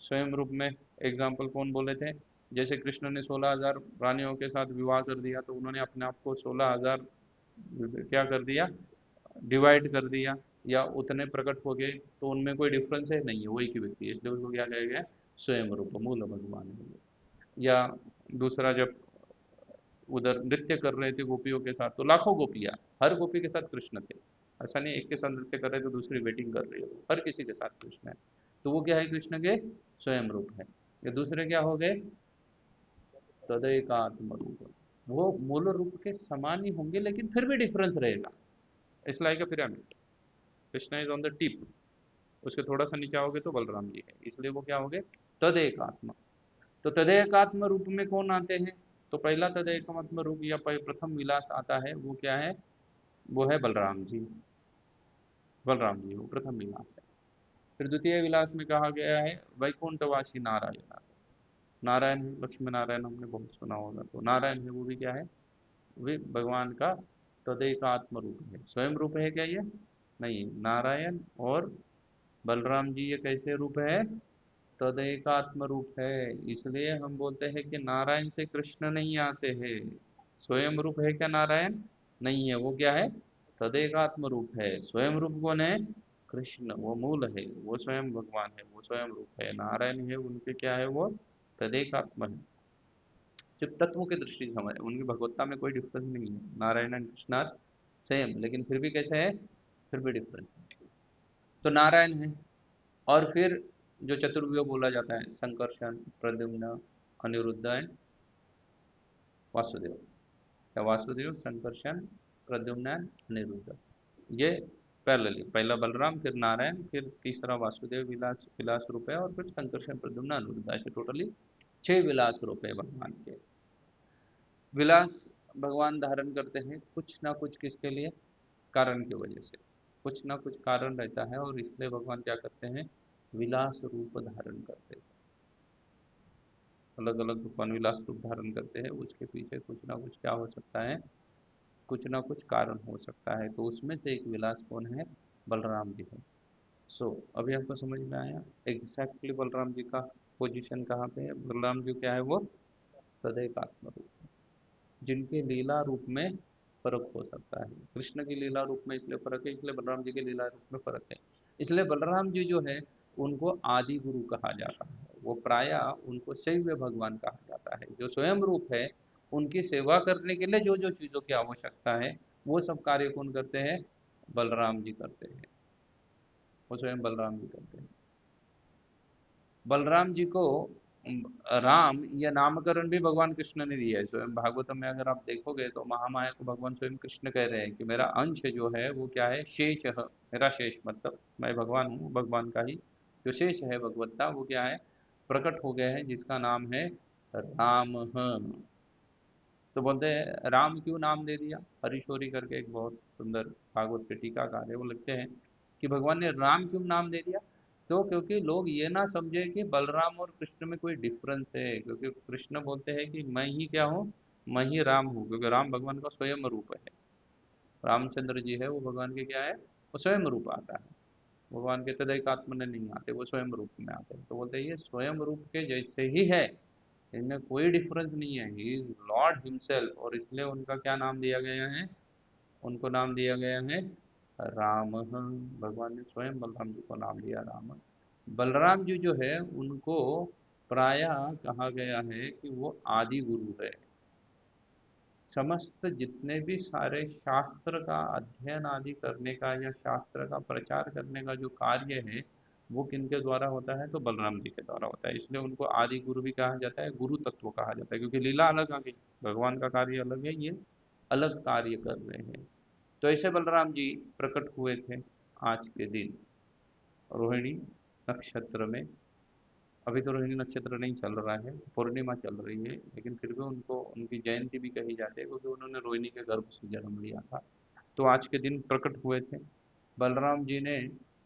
स्वयं रूप में एग्जाम्पल कौन बोले थे? जैसे कृष्ण ने 16,000 रानियों के साथ विवाह कर दिया, तो उन्होंने अपने आप को 16,000 क्या कर दिया? डिवाइड कर दिया, या उतने प्रकट हो गए, तो उनमें कोई डिफरेंस है नहीं है, वही की व्यक्ति है, इसलिए उसको क्या कहा गया? स्वयं रूप, मूल भगवान है वो। या दूसरा, जब उधर नृत्य कर रहे थे गोपियों के साथ, तो लाखों गोपियां, हर गोपी के साथ कृष्ण थे। ऐसा नहीं एक के साथ नृत्य कर रहे तो दूसरी वेटिंग कर रही है, हर किसी के साथ कृष्ण है। तो वो क्या है? कृष्ण के स्वयं रूप है। ये दूसरे क्या हो गए? तदेकात्म रूप। वो मूल रूप के समान ही होंगे लेकिन फिर भी डिफरेंस रहेगा। It's like a pyramid, Krishna is on the tip, उसके थोड़ा सा नीचे आओगे तो बलराम जी है, इसलिए वो क्या हो गए? तदेकात्म। तो तदेकात्म रूप में कौन आते हैं? तो पहला तदेकात्म रूप या प्रथम विलास आता है, वो क्या है? वो है बलराम जी। बलराम जी वो प्रथम विलास है। फिर द्वितीय विलास में कहा गया है वैकुंठवासी नारायण। नारायण है, लक्ष्मी नारायण हमने बहुत सुना होगा, तो नारायण है वो भी क्या है? वे भगवान का तदेकात्म रूप है। स्वयं रूप है क्या ये? नहीं। नारायण और बलराम जी ये कैसे रूप है? तदेकात्म रूप है। इसलिए हम बोलते हैं कि नारायण से कृष्ण नहीं आते हैं। स्वयं रूप है क्या नारायण? नहीं है। वो क्या है? तदेकात्म रूप है। स्वयं रूप कौन है? कृष्ण, वो मूल है, वो स्वयं भगवान है, वो स्वयं रूप है। नारायण है उनके क्या है? वो तदेकात्म है। सिर्फ तत्वों की दृष्टि से हमारे उनकी भगवत्ता में कोई डिफरेंस नहीं है। Narayan and Krishna are same, लेकिन फिर भी कैसे है? फिर भी डिफरेंस। तो नारायण है। और फिर जो चतुर्व्यूह बोला जाता है, संकर्षण, प्रद्युम्न, अनिरुद्ध एंड वासुदेव। या वासुदेव, संकर्षण, प्रद्युम्न एंड अनिरुद्ध, ये पैरेलली, पहला बलराम, फिर नारायण, फिर तीसरा वासुदेव विलास विलास रूप है, और फिर संकर्षण, प्रद्युम्न, अनिरुद्ध, ऐसे टोटली 6 विलास रूप है भगवान के। विलास भगवान धारण करते हैं कुछ ना कुछ, किसके लिए? कारण की वजह से। कुछ ना कुछ कारण रहता है और इसलिए भगवान क्या करते हैं? विलास रूप धारण करते हैं। अलग अलग भगवान विलास रूप धारण करते हैं, उसके पीछे कुछ ना कुछ क्या हो सकता है? कुछ ना कुछ कारण हो सकता है। तो उसमें से एक विलास कौन है? बलराम जी है। अभी आपको समझ में आया एग्जैक्टली बलराम जी का पोजीशन कहाँ पे है? बलराम जी क्या है? वो तदेकात्म रूप, जिनके लीला रूप में फर्क हो सकता है। कृष्ण की लीला रूप में इसलिए फर्क है, इसलिए बलराम जी के लीला रूप में फर्क है। इसलिए बलराम जी जो है उनको आदि गुरु कहा जाता है। वो प्राय उनको शैव भगवान कहा जाता है। जो स्वयं रूप है, उनकी सेवा करने के लिए जो जो चीजों की आवश्यकता है, वो सब कार्य कौन करते हैं? बलराम जी करते हैं। वो स्वयं बलराम जी करते हैं। बलराम जी को राम या नामकरण भी भगवान कृष्ण ने दिया है। स्वयं भागवतम में अगर आप देखोगे तो महामाया को भगवान स्वयं कृष्ण कह रहे हैं कि मेरा अंश जो है वो क्या है? शेष है। मेरा शेष मतलब मैं भगवान हूँ, भगवान का ही जो शेष है भगवत्ता, वो क्या है? प्रकट हो गया है, जिसका नाम है राम। तो बोलते हैं राम क्यों नाम दे दिया? हरीशोरी करके एक बहुत सुंदर भागवत के टीकाकार है, वो लिखते हैं कि भगवान ने राम क्यों नाम दे दिया? तो क्योंकि लोग ये ना समझे कि बलराम और कृष्ण में कोई डिफरेंस है। क्योंकि कृष्ण बोलते हैं कि मैं ही क्या हूँ? मैं ही राम हूँ, क्योंकि राम भगवान का स्वयं रूप है। रामचंद्र जी है वो भगवान के क्या है? वो स्वयं रूप आता है। भगवान के तदैकात्म में नहीं आते, वो स्वयं रूप में आते हैं। तो बोलते हैं ये स्वयं रूप के जैसे ही है, इनमें कोई डिफरेंस नहीं है। ही इज लॉर्ड हिमसेल्फ, और इसलिए उनका क्या नाम दिया गया है? उनको नाम दिया गया है राम। भगवान ने स्वयं बलराम जी को नाम दिया राम। बलराम जी जो है उनको प्राय कहा गया है कि वो आदि गुरु है। समस्त जितने भी सारे शास्त्र का अध्ययन आदि करने का या शास्त्र का प्रचार करने का जो कार्य है, वो किनके द्वारा होता है? तो बलराम जी के द्वारा होता है। इसलिए उनको आदि गुरु भी कहा जाता है, गुरु तत्व कहा जाता है, क्योंकि लीला अलग आ गई। भगवान का कार्य अलग है, ये अलग कार्य कर रहे हैं। तो ऐसे बलराम जी प्रकट हुए थे आज के दिन रोहिणी नक्षत्र में। अभी तो रोहिणी नक्षत्र नहीं चल रहा है, पूर्णिमा चल रही है, लेकिन फिर भी उनको उनकी जयंती भी कही जाती है, क्योंकि उन्होंने रोहिणी के गर्भ से जन्म लिया था। तो आज के दिन प्रकट हुए थे बलराम जी ने।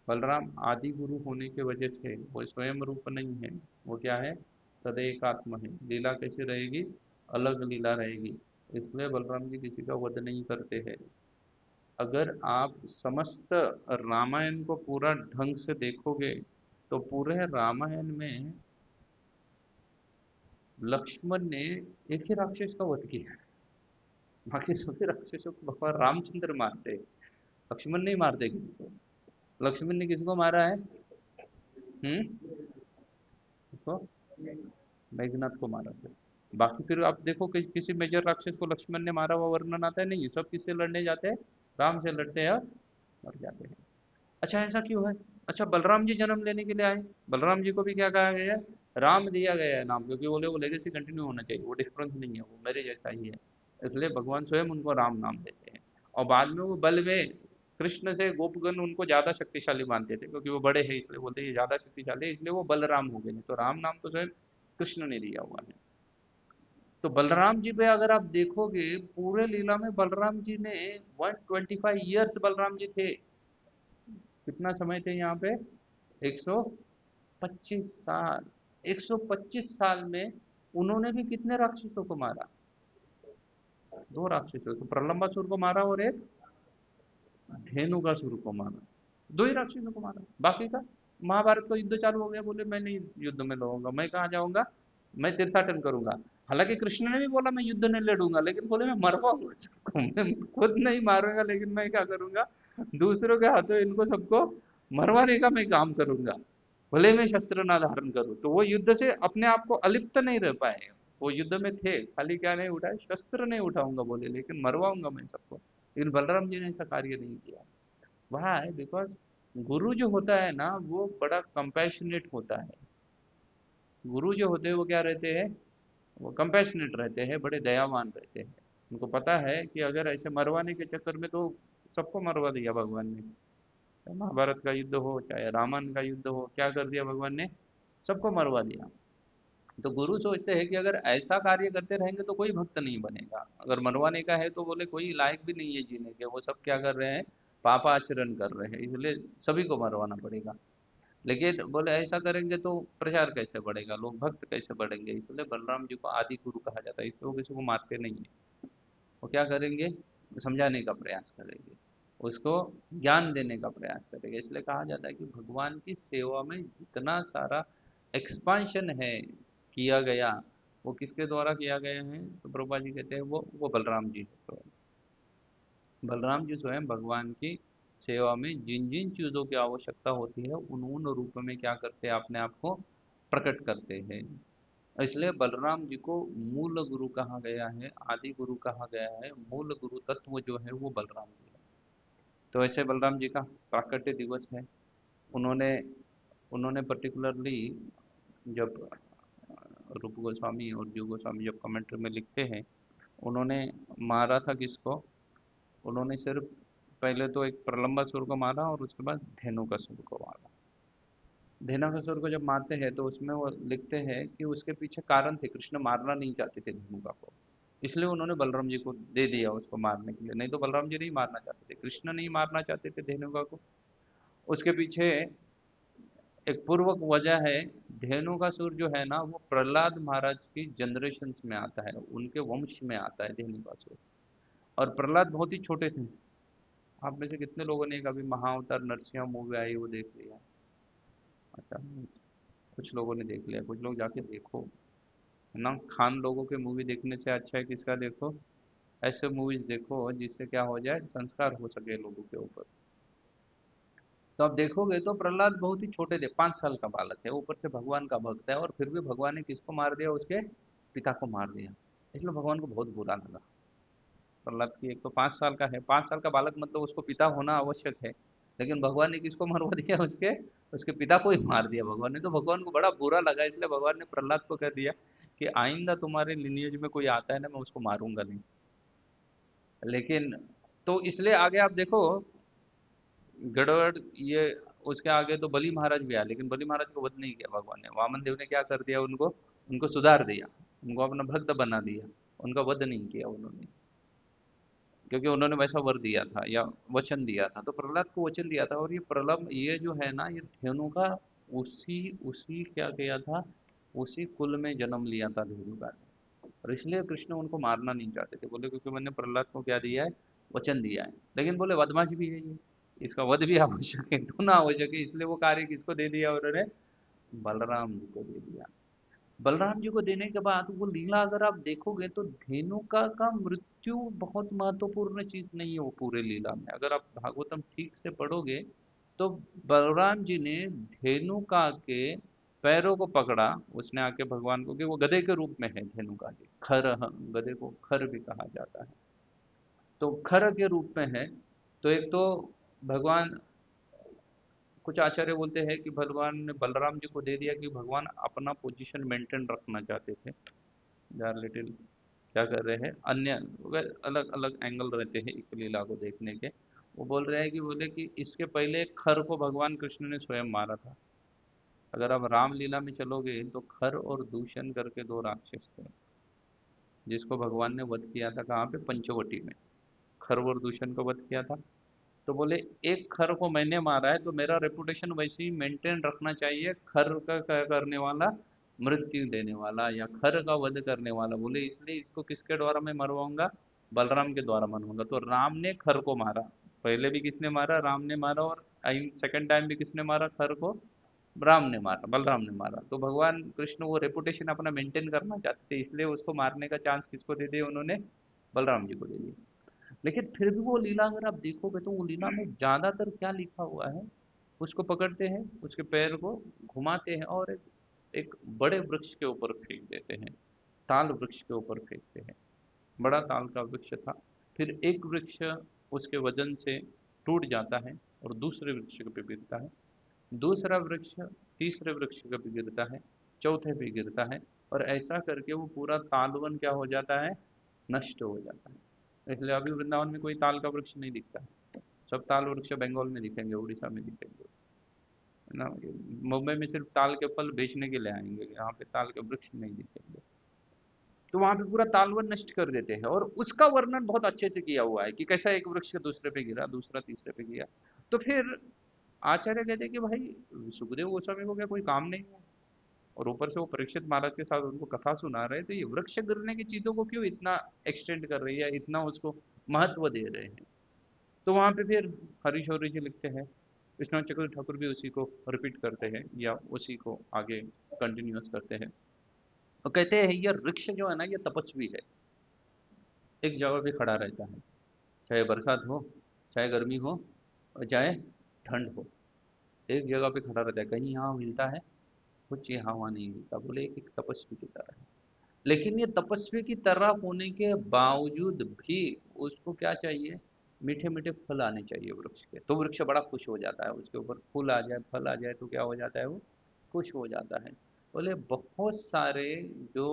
बलराम आदि गुरु होने की वजह से वो स्वयं रूप नहीं है, वो क्या है? तदेकात्म है। लीला कैसी रहेगी? अलग लीला रहेगी। इसलिए बलराम जी किसी का वध नहीं करते हैं। अगर आप समस्त रामायण को पूरा ढंग से देखोगे तो पूरे रामायण में लक्ष्मण ने एक ही राक्षस का वध किया है। बाकी सभी राक्षसों को भगवान रामचंद्र मारते हैं, लक्ष्मण नहीं मारते किसी को। लक्ष्मण ने किसको मारा है? उसको मेघनाथ को मारा था। बाकी फिर आप देखो कि किसी मेजर राक्षस को लक्ष्मण ने मारा हुआ वर्णन आता है? नहीं, सब किससे लड़ने जाते हैं? राम से लड़ते हैं और मर जाते हैं। अच्छा, ऐसा क्यों है? अच्छा, बलराम जी जन्म लेने के लिए आए, बलराम जी को भी क्या कहा गया है? राम दिया गया है नाम, क्योंकि बोले वो लेगेसी कंटिन्यू होना चाहिए, वो डिफरेंस नहीं है, वो मेरे जैसा ही है। इसलिए भगवान स्वयं उनको राम नाम देते हैं। और बाद में वो बल में कृष्ण से गोपगण उनको ज्यादा शक्तिशाली मानते थे, क्योंकि वो बड़े हैं इसलिए बोलते हैं ये ज्यादा शक्तिशाली है, इसलिए वो बलराम हो गए। नहीं तो राम नाम तो स्वयं कृष्ण ने दिया हुआ है। तो बलराम जी पे अगर आप देखोगे पूरे लीला में, बलराम जी ने 125 ईयर्स बलराम जी थे। कितना समय थे यहाँ पे? 125 साल। 125 साल में उन्होंने भी कितने राक्षसों को मारा? दो राक्षसों को, प्रलंबासुर को मारा और एक धेनुकासुर को मारा। दो ही राक्षसों को मारा, बाकी का महाभारत का युद्ध चालू हो गया, बोले मैं नहीं युद्ध में लड़ूंगा, मैं कहाँ जाऊंगा, मैं तीर्थाटन करूंगा। हालांकि कृष्ण ने भी बोला मैं युद्ध नहीं लड़ूंगा, लेकिन बोले मैं मरवाऊंगा सबको, मैं खुद नहीं मारूंगा, लेकिन मैं क्या करूंगा, दूसरों के हाथों इनको सबको मरवाने का मैं काम करूंगा, भले मैं शस्त्र ना धारण करूं। तो वो युद्ध से अपने आप को अलिप्त नहीं रह पाए। वो युद्ध में थे, खाली क्या नहीं उठाए, शस्त्र नहीं उठाऊंगा बोले, लेकिन मरवाऊंगा मैं सबको। लेकिन बलराम जी ने ऐसा कार्य नहीं किया। वह है बिकॉज गुरु जो होता है ना वो बड़ा कंपैशनेट होता है। गुरु जो होते हैं वो क्या रहते हैं, वो कंपैशनेट रहते हैं, बड़े दयावान रहते हैं। उनको पता है कि अगर ऐसे मरवाने के चक्कर में तो सबको मरवा दिया भगवान ने। चाहे महाभारत का युद्ध हो चाहे रामायण का युद्ध हो, क्या कर दिया भगवान ने, सबको मरवा दिया। तो गुरु सोचते हैं कि अगर ऐसा कार्य करते रहेंगे तो कोई भक्त नहीं बनेगा, अगर मरवाने का है तो बोले कोई लायक भी नहीं है जीने के, वो सब क्या कर रहे हैं, पापाचरण कर रहे हैं, इसलिए सभी को मरवाना पड़ेगा। लेकिन बोले ऐसा करेंगे तो प्रचार कैसे बढ़ेगा, लोग भक्त कैसे बढ़ेंगे, इसलिए बलराम जी को आदि गुरु कहा जाता है, इसलिए वो किसी को मारते नहीं है। वो क्या करेंगे, समझाने का प्रयास करेंगे, उसको ज्ञान देने का प्रयास करेंगे। इसलिए कहा जाता है कि भगवान की सेवा में जितना सारा एक्सपांशन है किया गया, वो किसके द्वारा किया गया है, तो प्रभुपा जी कहते हैं वो बलराम जी है। तो बलराम जी स्वयं भगवान की सेवा में जिन जिन चीज़ों की आवश्यकता होती है उन उन रूप में क्या करते हैं, अपने आप को प्रकट करते हैं। इसलिए बलराम जी को मूल गुरु कहा गया है, आदि गुरु कहा गया है, मूल गुरु तत्व जो है वो बलराम जी है। तो ऐसे बलराम जी का प्राकट्य दिवस है। उन्होंने उन्होंने पर्टिकुलरली जब रूप गोस्वामी और जीव गोस्वामी जब कमेंट्री में लिखते हैं, उन्होंने मारा था किसको, उन्होंने सिर्फ पहले तो एक प्रलंबासुर को मारा और उसके बाद धेनुकासुर को मारा। धेनुकासुर को जब मारते हैं तो उसमें वो लिखते हैं कि उसके पीछे कारण थे, कृष्ण मारना नहीं चाहते थे धेनुका को, इसलिए उन्होंने बलराम जी को दे दिया उसको मारने के लिए, नहीं तो बलराम जी नहीं मारना चाहते थे, कृष्ण नहीं मारना चाहते थे धेनुका को। उसके पीछे एक पूर्वक वजह है, धेनुकासुर जो है ना वो प्रहलाद महाराज की जनरेशन में आता है, उनके वंश में आता है धेनुकासुर। और प्रहलाद बहुत ही छोटे थे। आप में से कितने लोगों ने कभी महाअवतार नरसिंहा मूवी आई वो देख लिया? अच्छा, कुछ लोगों ने देख लिया, कुछ लोग जाके देखो, है ना। खान लोगों के मूवी देखने से अच्छा है किसका देखो, ऐसे मूवीज देखो जिससे क्या हो जाए, संस्कार हो सके लोगों के ऊपर। तो आप देखोगे तो प्रहलाद बहुत ही छोटे थे, 5 साल का बालक है, ऊपर से भगवान का भक्त है, और फिर भी भगवान ने किसको मार दिया, उसके पिता को मार दिया। इसलिए भगवान को बहुत बुरा लगा। प्रहलाद की एक तो 5 साल का है, 5 साल का बालक मतलब उसको पिता होना आवश्यक है, लेकिन भगवान ने किसको मरवा दिया, उसके उसके पिता को ही मार दिया भगवान ने। तो भगवान को बड़ा बुरा लगा, इसलिए भगवान ने प्रहलाद को कह दिया कि आइंदा तुम्हारे लिनियज में कोई आता है ना, मैं उसको मारूंगा नहीं। लेकिन तो इसलिए आगे आप देखो गड़बड़ ये, उसके आगे तो बलि महाराज भी आया, लेकिन बलि महाराज को वध नहीं किया भगवान ने, वामन देव ने क्या कर दिया, उनको उनको सुधार दिया, उनको अपना भक्त बना दिया, उनका वध नहीं किया उन्होंने, क्योंकि उन्होंने वैसा वर दिया था या वचन दिया था, तो प्रहलाद को वचन दिया था। और ये प्रलम ये जो है ना, ये धेनु का उसी उसी क्या किया था, उसी कुल में जन्म लिया था धेनु का ने। और इसलिए कृष्ण उनको मारना नहीं चाहते थे, बोले क्योंकि मैंने प्रहलाद को क्या दिया है, वचन दिया है। लेकिन बोले बदमाश भी है ये, इसका वध भी आवश्यक है, तो ना आवश्यक है, इसलिए वो कार्य किसको दे दिया उन्होंने, बलराम जी को दे दिया। बलराम जी को देने के बाद वो लीला अगर आप देखोगे तो धेनुका का मृत्यु बहुत महत्वपूर्ण चीज नहीं है वो पूरे लीला में, अगर आप भागवतम ठीक से पढ़ोगे तो बलराम जी ने धेनुका के पैरों को पकड़ा, उसने आके भगवान को, कि वो गधे के रूप में है धेनुका जी, खर, गधे को खर भी कहा जाता है, तो खर के रूप में है। तो एक तो भगवान कुछ आचार्य बोलते हैं कि भगवान ने बलराम जी को दे दिया कि भगवान अपना पोजीशन मेंटेन रखना चाहते थे। दे आर लिटिल क्या कर रहे हैं, अन्य अलग अलग एंगल रहते हैं एक लीला को देखने के। वो बोल रहे हैं कि बोले कि इसके पहले एक खर को भगवान कृष्ण ने स्वयं मारा था। अगर आप रामलीला में चलोगे तो खर और दूषण करके दो राक्षस थे, जिसको भगवान ने वध किया था कहाँ पे, पंचवटी में। खर और दूषण को वध किया था। तो बोले एक खर को मैंने मारा है तो मेरा रेपुटेशन वैसे ही मेंटेन रखना चाहिए, खर का क्या करने वाला, मृत्यु देने वाला या खर का वध करने वाला। बोले इसलिए इसको किसके द्वारा मैं मरवाऊंगा, बलराम के द्वारा मरवाऊंगा। तो राम ने खर को मारा, पहले भी किसने मारा, राम ने मारा, और सेकंड टाइम भी किसने मारा खर को, राम ने मारा, बलराम ने मारा। तो भगवान कृष्ण वो रेपुटेशन अपना मेंटेन करना चाहते थे, इसलिए उसको मारने का चांस किसको दे दिया उन्होंने, बलराम जी को दे दिया। लेकिन फिर भी वो लीला अगर आप देखोगे तो वो लीला में ज्यादातर क्या लिखा हुआ है, उसको पकड़ते हैं, उसके पैर को घुमाते हैं और एक बड़े वृक्ष के ऊपर फेंक देते हैं, ताल वृक्ष के ऊपर फेंकते हैं। बड़ा ताल का वृक्ष था। फिर एक वृक्ष उसके वजन से टूट जाता है और दूसरे वृक्ष पे गिरता है, दूसरा वृक्ष तीसरे वृक्ष पे गिरता है, चौथे पे गिरता है, और ऐसा करके वो पूरा तालवन क्या हो जाता है, नष्ट हो जाता है। इसलिए अभी वृंदावन में कोई ताल का वृक्ष नहीं दिखता है। सब ताल वृक्ष बंगाल में दिखेंगे, उड़ीसा में दिखेंगे, है ना। मुंबई में सिर्फ ताल के फल बेचने के लिए आएंगे, यहाँ पे ताल के वृक्ष नहीं दिखेंगे। तो वहां पे पूरा तालवन नष्ट कर देते हैं, और उसका वर्णन बहुत अच्छे से किया हुआ है कि कैसा एक वृक्ष दूसरे पे गिरा, दूसरा तीसरे पे गिरा। तो फिर आचार्य कहते हैं कि भाई सुखदेव गोस्वामी को क्या कोई काम नहीं है, और ऊपर से वो परीक्षित महाराज के साथ उनको कथा सुना रहे, तो ये वृक्ष गिरने की चीजों को क्यों इतना एक्सटेंड कर रही है, इतना उसको महत्व दे रहे हैं। तो वहां पे फिर हरीशौरी जी लिखते हैं, विश्वनाथ चक्रवर्ती ठाकुर भी उसी को रिपीट करते हैं या उसी को आगे कंटिन्यूअस करते हैं। और कहते हैं ये वृक्ष जो है ना ये तपस्वी है, एक जगह पे खड़ा रहता है, चाहे बरसात हो, चाहे गर्मी हो, और चाहे ठंड हो, एक जगह पे खड़ा रहता है, कहीं यहाँ मिलता है कुछ, यहाँ वहाँ नहीं मिलता। बोले एक तपस्वी की तरह है। लेकिन ये तपस्वी की तरह होने के बावजूद भी उसको क्या चाहिए, मीठे मीठे फल आने चाहिए वृक्ष के, तो वृक्ष बड़ा खुश हो जाता है, उसके ऊपर फूल आ जाए, फल आ जाए तो क्या हो जाता है, वो खुश हो जाता है। बोले बहुत सारे जो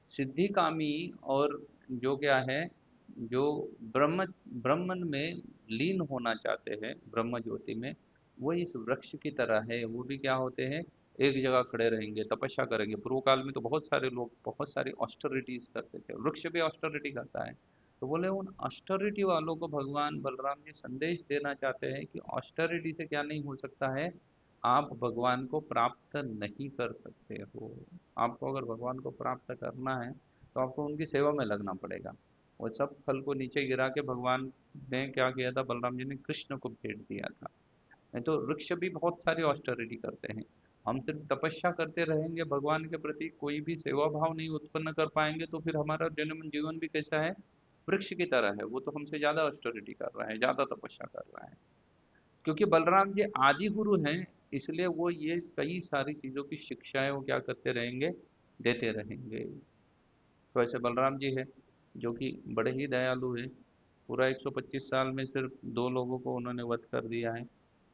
सिद्धिकामी और जो क्या है, जो ब्रह्म ब्रह्मन में लीन होना चाहते हैं, ब्रह्म ज्योति में, वो इस वृक्ष की तरह है। वो भी क्या होते हैं, एक जगह खड़े रहेंगे, तपस्या करेंगे। पूर्व काल में तो बहुत सारे लोग बहुत सारी ऑस्टरिटीज करते थे, वृक्ष भी ऑस्टरिटी करता है। तो बोले उन ऑस्टरिटी वालों को भगवान बलराम जी संदेश देना चाहते हैं कि ऑस्टरिटी से क्या नहीं हो सकता है, आप भगवान को प्राप्त नहीं कर सकते हो। आपको अगर भगवान को प्राप्त करना है तो आपको उनकी सेवा में लगना पड़ेगा। वो सब फल को नीचे गिरा के भगवान ने क्या किया था, बलराम जी ने कृष्ण को भेंट दिया था। नहीं तो वृक्ष भी बहुत सारी ऑस्टेरिटी करते हैं। हम सिर्फ तपस्या करते रहेंगे, भगवान के प्रति कोई भी सेवा भाव नहीं उत्पन्न कर पाएंगे, तो फिर हमारा जन्म जीवन भी कैसा है, वृक्ष की तरह है। वो तो हमसे ज्यादा ऑस्टेरिटी कर रहा है, ज्यादा तपस्या कर रहा है। क्योंकि बलराम जी आदि गुरु हैं, इसलिए वो ये कई सारी चीजों की शिक्षाएं वो क्या करते रहेंगे, देते रहेंगे। तो ऐसे बलराम जी है जो कि बड़े ही दयालु है। पूरा 125 साल में सिर्फ दो लोगों को उन्होंने वध कर दिया है।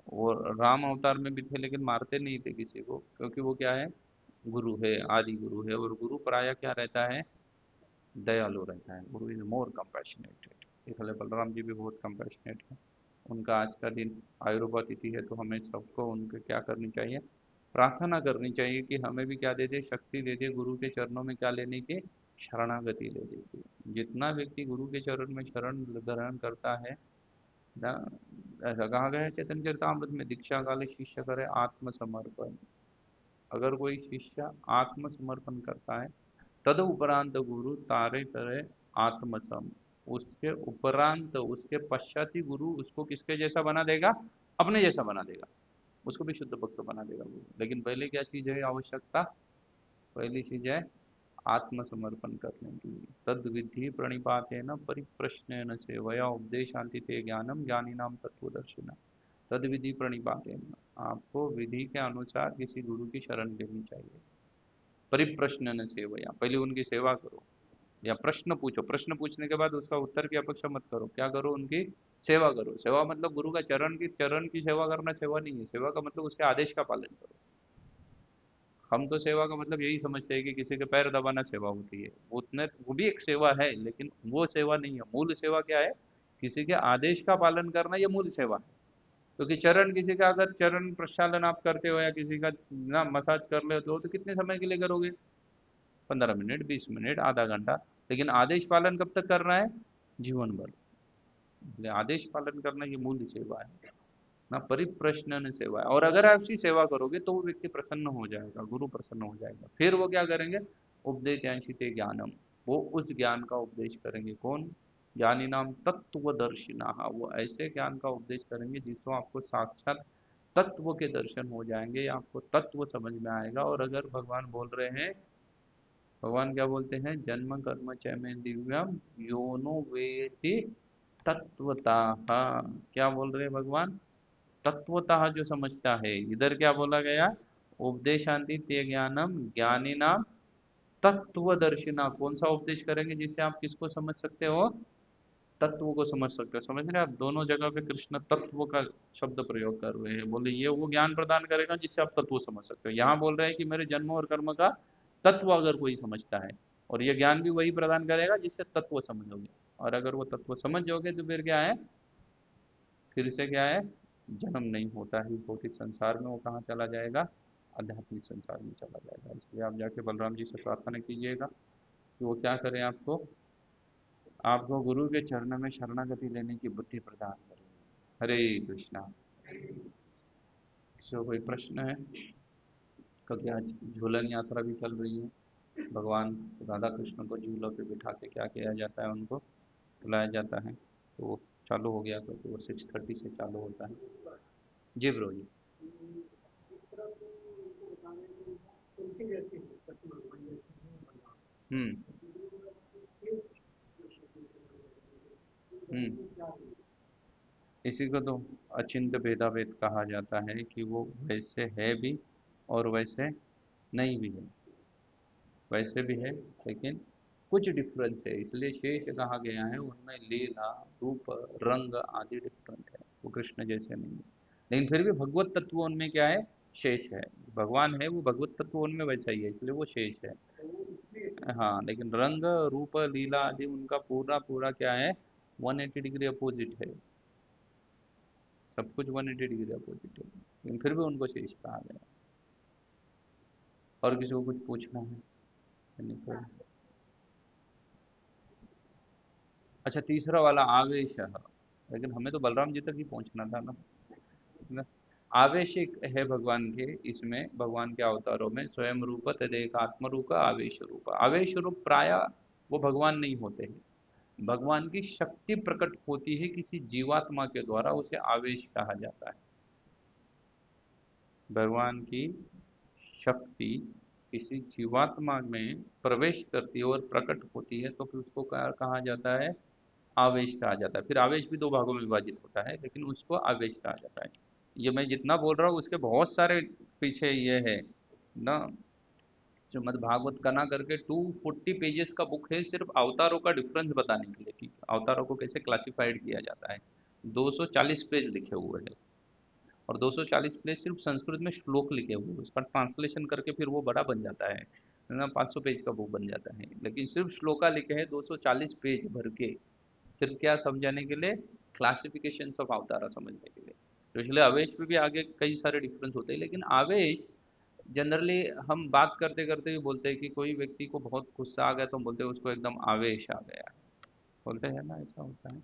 वो राम अवतार में भी थे लेकिन मारते नहीं थे किसी को, क्योंकि वो क्या है, गुरु है, आदि गुरु है। और गुरु प्राय क्या रहता है, दयालु रहता है। गुरु इज मोर कंपैशनेटेड, इसलिए बलराम जी भी बहुत कंपैशनेट है। उनका आज का दिन आयुर्बा तिथि है, तो हमें सबको उनके क्या करनी चाहिए, प्रार्थना करनी चाहिए कि हमें भी क्या दे दे, शक्ति दे दे, गुरु के चरणों में क्या लेने की, शरणागति ले दी। जितना व्यक्ति गुरु के चरण में शरण ग्रहण करता है ना, ऐसा कहा गया है चैतन्य चरितामृत में, दीक्षा काले शिष्य करे आत्मसमर्पण। अगर कोई शिष्य आत्मसमर्पण करता है, तद उपरांत गुरु तारे करे आत्मसम, उसके उपरांत उसके पश्चात ही गुरु उसको किसके जैसा बना देगा, अपने जैसा बना देगा, उसको भी शुद्ध भक्त बना देगा गुरु। लेकिन पहले क्या चीज है आवश्यकता, पहली चीज है आत्मसमर्पण करने की। तद विधि प्रणिपातेन परिप्रश्नेन सेवया उपदेशान्ति ते ज्ञानम ज्ञानी नाम तत्वदर्शिना। तद विधि प्रणिपातेन, आपको विधि के अनुसार किसी गुरु की शरण लेनी चाहिए। परिप्रश्नेन सेवया, पहले उनकी सेवा करो। या प्रश्न पूछो, प्रश्न पूछने के बाद उसका उत्तर की अपेक्षा मत करो, क्या करो, उनकी सेवा करो। सेवा मतलब गुरु का चरण की सेवा करना सेवा नहीं है। सेवा का मतलब उसके आदेश का पालन करो। हम तो सेवा का मतलब यही समझते हैं कि किसी के पैर दबाना सेवा होती है, वो उतने वो भी एक सेवा है, लेकिन वो सेवा नहीं है। मूल सेवा क्या है? किसी के आदेश का पालन करना, ये मूल सेवा है। क्योंकि चरण, किसी का अगर चरण प्रक्षालन आप करते हो या किसी का ना मसाज कर लेते हो तो कितने समय के लिए करोगे? 15 मिनट, 20 मिनट, आधा घंटा। लेकिन आदेश पालन कब तक करना है? जीवन भर। इसलिए आदेश पालन करना ये मूल सेवा है ना, परिप्रश्न सेवा है। और अगर आप इसकी सेवा करोगे तो वो व्यक्ति प्रसन्न हो जाएगा, गुरु प्रसन्न हो जाएगा। फिर वो क्या करेंगे? उपदेशांशिते ज्ञानम, वो उस ज्ञान का उपदेश करेंगे। कौन? ज्ञानी नाम तत्वदर्शिना, वो ऐसे ज्ञान का उपदेश करेंगे जिसको आपको साक्षात तत्व के दर्शन हो जाएंगे, आपको तत्व समझ में आएगा। और अगर भगवान बोल रहे हैं, भगवान क्या बोलते हैं? जन्म कर्म च में दिव्यम योनो वेति तत्वतः। क्या बोल रहे हैं भगवान? तत्वतः जो समझता है। इधर क्या बोला गया? उपदेशांति ते ज्ञानम ज्ञानी नाम तत्वदर्शिना। कौन सा उपदेश करेंगे जिससे आप किसको समझ सकते हो? तत्व को समझ सकते हो। समझ रहे हैं आप? दोनों जगह पे कृष्ण तत्व का शब्द प्रयोग कर रहे हैं। बोले ये वो ज्ञान प्रदान करेगा जिससे आप तत्व समझ सकते हो। यहाँ बोल रहे हैं कि मेरे जन्म और कर्म का तत्व अगर कोई समझता है, और ये ज्ञान भी वही प्रदान करेगा जिससे तत्व समझोगे। और अगर वो तत्व समझ जाओगे तो फिर क्या है? फिर से क्या है? जन्म नहीं होता ही भौतिक संसार में, वो कहाँ चला जाएगा? आध्यात्मिक संसार में चला जाएगा। इसलिए आप जाके बलराम जी से प्रार्थना कीजिएगा कि वो क्या करें, आपको आपको गुरु के चरण में शरणागति लेने की बुद्धि प्रदान करें। हरे कृष्णा। किसी को कोई प्रश्न है? क्योंकि आज झूलन यात्रा भी चल रही है। भगवान राधा कृष्ण को झूलों पे बिठा के क्या किया जाता है? उनको बुलाया जाता है। तो वो चालू हो गया, क्योंकि वो 6:30 से चालू होता है। जी ब्रो जी। हम्म। हम्म। इसी को तो अचिंत्य भेदाभेद कहा जाता है, कि वो वैसे है भी और वैसे नहीं भी है। वैसे भी है लेकिन कुछ डिफरेंस है, इसलिए शेष कहा गया है। उनमें लीला, रूप, रंग आदि डिफरेंट है, वो कृष्ण जैसे नहीं है। लेकिन फिर भी भगवत तत्व उनमें क्या है? शेष है। भगवान है वो भगवत तत्व उनमें वैसा ही है, इसलिए वो शेष है। हाँ, लेकिन रंग, रूप, लीला आदि उनका पूरा पूरा क्या है? 180 डिग्री अपोजिट है। सब कुछ 180 डिग्री अपोजिट है, लेकिन फिर भी उनको शेष कहा गया। और किसी को कुछ पूछना है? नहीं तो अच्छा, तीसरा वाला आवेश है। लेकिन हमें तो बलराम जी तक ही पहुंचना था ना। आवेश एक है भगवान के, इसमें भगवान के अवतारों में स्वयं रूप, तदेक आत्म रूप, आवेश रूप। आवेश रूप प्राय वो भगवान नहीं होते हैं। भगवान की शक्ति प्रकट होती है किसी जीवात्मा के द्वारा, उसे आवेश कहा जाता है। भगवान की शक्ति किसी जीवात्मा में प्रवेश करती है और प्रकट होती है, तो फिर उसको क्या कहा जाता है? आवेश कहा जाता है। फिर आवेश भी दो भागों में विभाजित होता है, लेकिन उसको आवेश कहा जाता है। ये मैं जितना बोल रहा हूँ उसके बहुत सारे पीछे ये है ना। श्रीमद् भागवत का ना करके 240 पेजेस का बुक है, सिर्फ अवतारों का डिफरेंस बताने के लिए कि अवतारों को कैसे क्लासिफाइड किया जाता है। 240 पेज लिखे हुए हैं, और 240 पेज सिर्फ संस्कृत में श्लोक लिखे हुए हैं। उसका ट्रांसलेशन करके फिर वो बड़ा बन जाता है ना, 500 पेज का बुक बन जाता है। लेकिन सिर्फ श्लोका लिखे हैं 240 पेज भर के, सिर्फ क्या समझाने के लिए? क्लासिफिकेशन ऑफ अवतारा समझने के लिए। तो इसलिए आवेश में भी आगे कई सारे डिफरेंस होते हैं। लेकिन आवेश जनरली हम बात करते करते भी बोलते हैं कि कोई व्यक्ति को बहुत गुस्सा आ गया तो हम बोलते हैं उसको एकदम आवेश आ गया है, बोलते हैं ना, ऐसा होता है।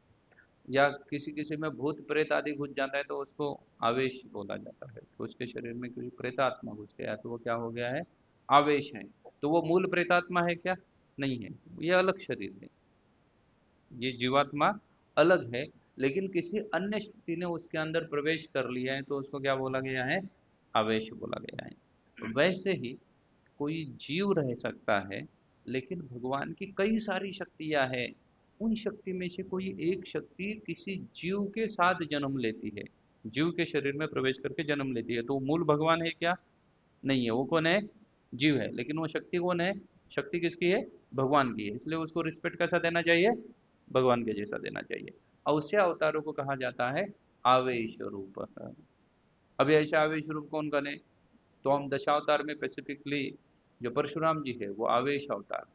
या किसी किसी में भूत प्रेत आदि घुस जाता है तो उसको आवेश बोला जाता है। तो उसके शरीर में कोई प्रेतात्मा घुस गया है तो वो क्या हो गया है? आवेश है। तो वो मूल प्रेतात्मा है क्या? नहीं है, ये अलग शरीर है। ये जीवात्मा अलग है, लेकिन किसी अन्य शक्ति ने उसके अंदर प्रवेश कर लिया है तो उसको क्या बोला गया है? आवेश बोला गया है। तो वैसे ही कोई जीव रह सकता है, लेकिन भगवान की कई सारी शक्तियां हैं। उन शक्ति में से कोई एक शक्ति किसी जीव के साथ जन्म लेती है, जीव के शरीर में प्रवेश करके जन्म लेती है। तो वो मूल भगवान है क्या? नहीं है। वो कौन है? जीव है। लेकिन वो शक्ति कौन है? शक्ति किसकी है? भगवान की है, इसलिए उसको रिस्पेक्ट कैसा देना चाहिए, भगवान के जैसा देना चाहिए। और उससे अवतारों को कहा जाता है आवेश रूप। अभी ऐसे आवेश रूप कौन कने, तो हम दशावतार में स्पेसिफिकली जो परशुराम जी है वो आवेश अवतार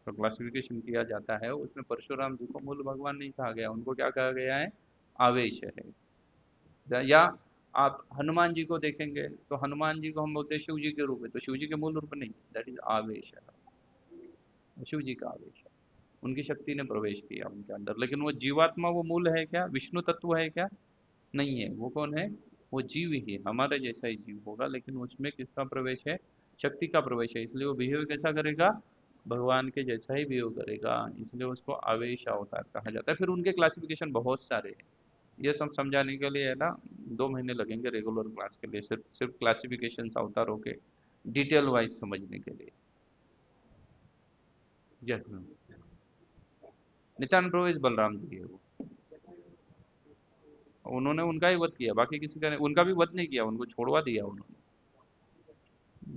तो क्लासिफिकेशन किया जाता है, उसमें परशुराम जी को मूल भगवान नहीं कहा गया, उनको क्या कहा गया है, आवेश है। या आप हनुमान जी को देखेंगे तो हनुमान जी को हम बोलते हैं शिव जी के रूप है, तो शिव जी के मूल रूप नहीं, दैट इज आवेश है, शिव जी का आवेश है, उनकी शक्ति ने प्रवेश किया उनके अंदर। लेकिन वो जीवात्मा वो मूल है क्या, विष्णु तत्व है क्या, नहीं है। वो कौन है, वो जीव ही है, हमारे जैसा ही जीव होगा, लेकिन उसमें किसका प्रवेश है, शक्ति का प्रवेश है, इसलिए वो बिहेव कैसा करेगा, भगवान के जैसा ही बिहेव करेगा, इसलिए उसको आवेश अवतार कहा जाता है। फिर उनके क्लासिफिकेशन बहुत सारे हैं, ये सब समझाने के लिए है ना 2 महीने लगेंगे रेगुलर क्लास के लिए, सिर्फ सिर्फ क्लासिफिकेशन अवतारों के डिटेल वाइज समझने के लिए। जय गुरु। नित्यानंद प्रभु इस बलराम जी है वो, उन्होंने उनका ही वध किया, बाकी किसी का नहीं, उनका भी वध नहीं किया, उनको छोड़वा दिया उन्होंने।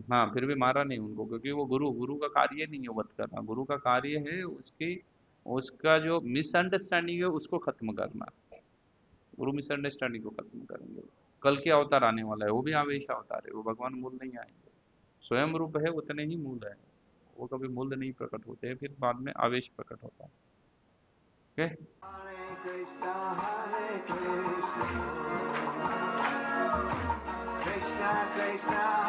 हाँ, फिर भी मारा नहीं उनको, क्योंकि वो गुरु गुरु का कार्य नहीं है वध करना, गुरु का कार्य है उसकी, उसका जो मिसअंडरस्टैंडिंग है उसको खत्म करना। गुरु मिसअंडरस्टैंडिंग को खत्म करेंगे। कल के अवतार आने वाला है, वो भी आवेश अवतार है, वो भगवान मूल नहीं आएंगे, स्वयं रूप है उतने ही मूल है, वो कभी मूल नहीं प्रकट होते हैं, फिर बाद में आवेश प्रकट होता है। Okay. Hare Krishna, Hare Krishna, Krishna Krishna.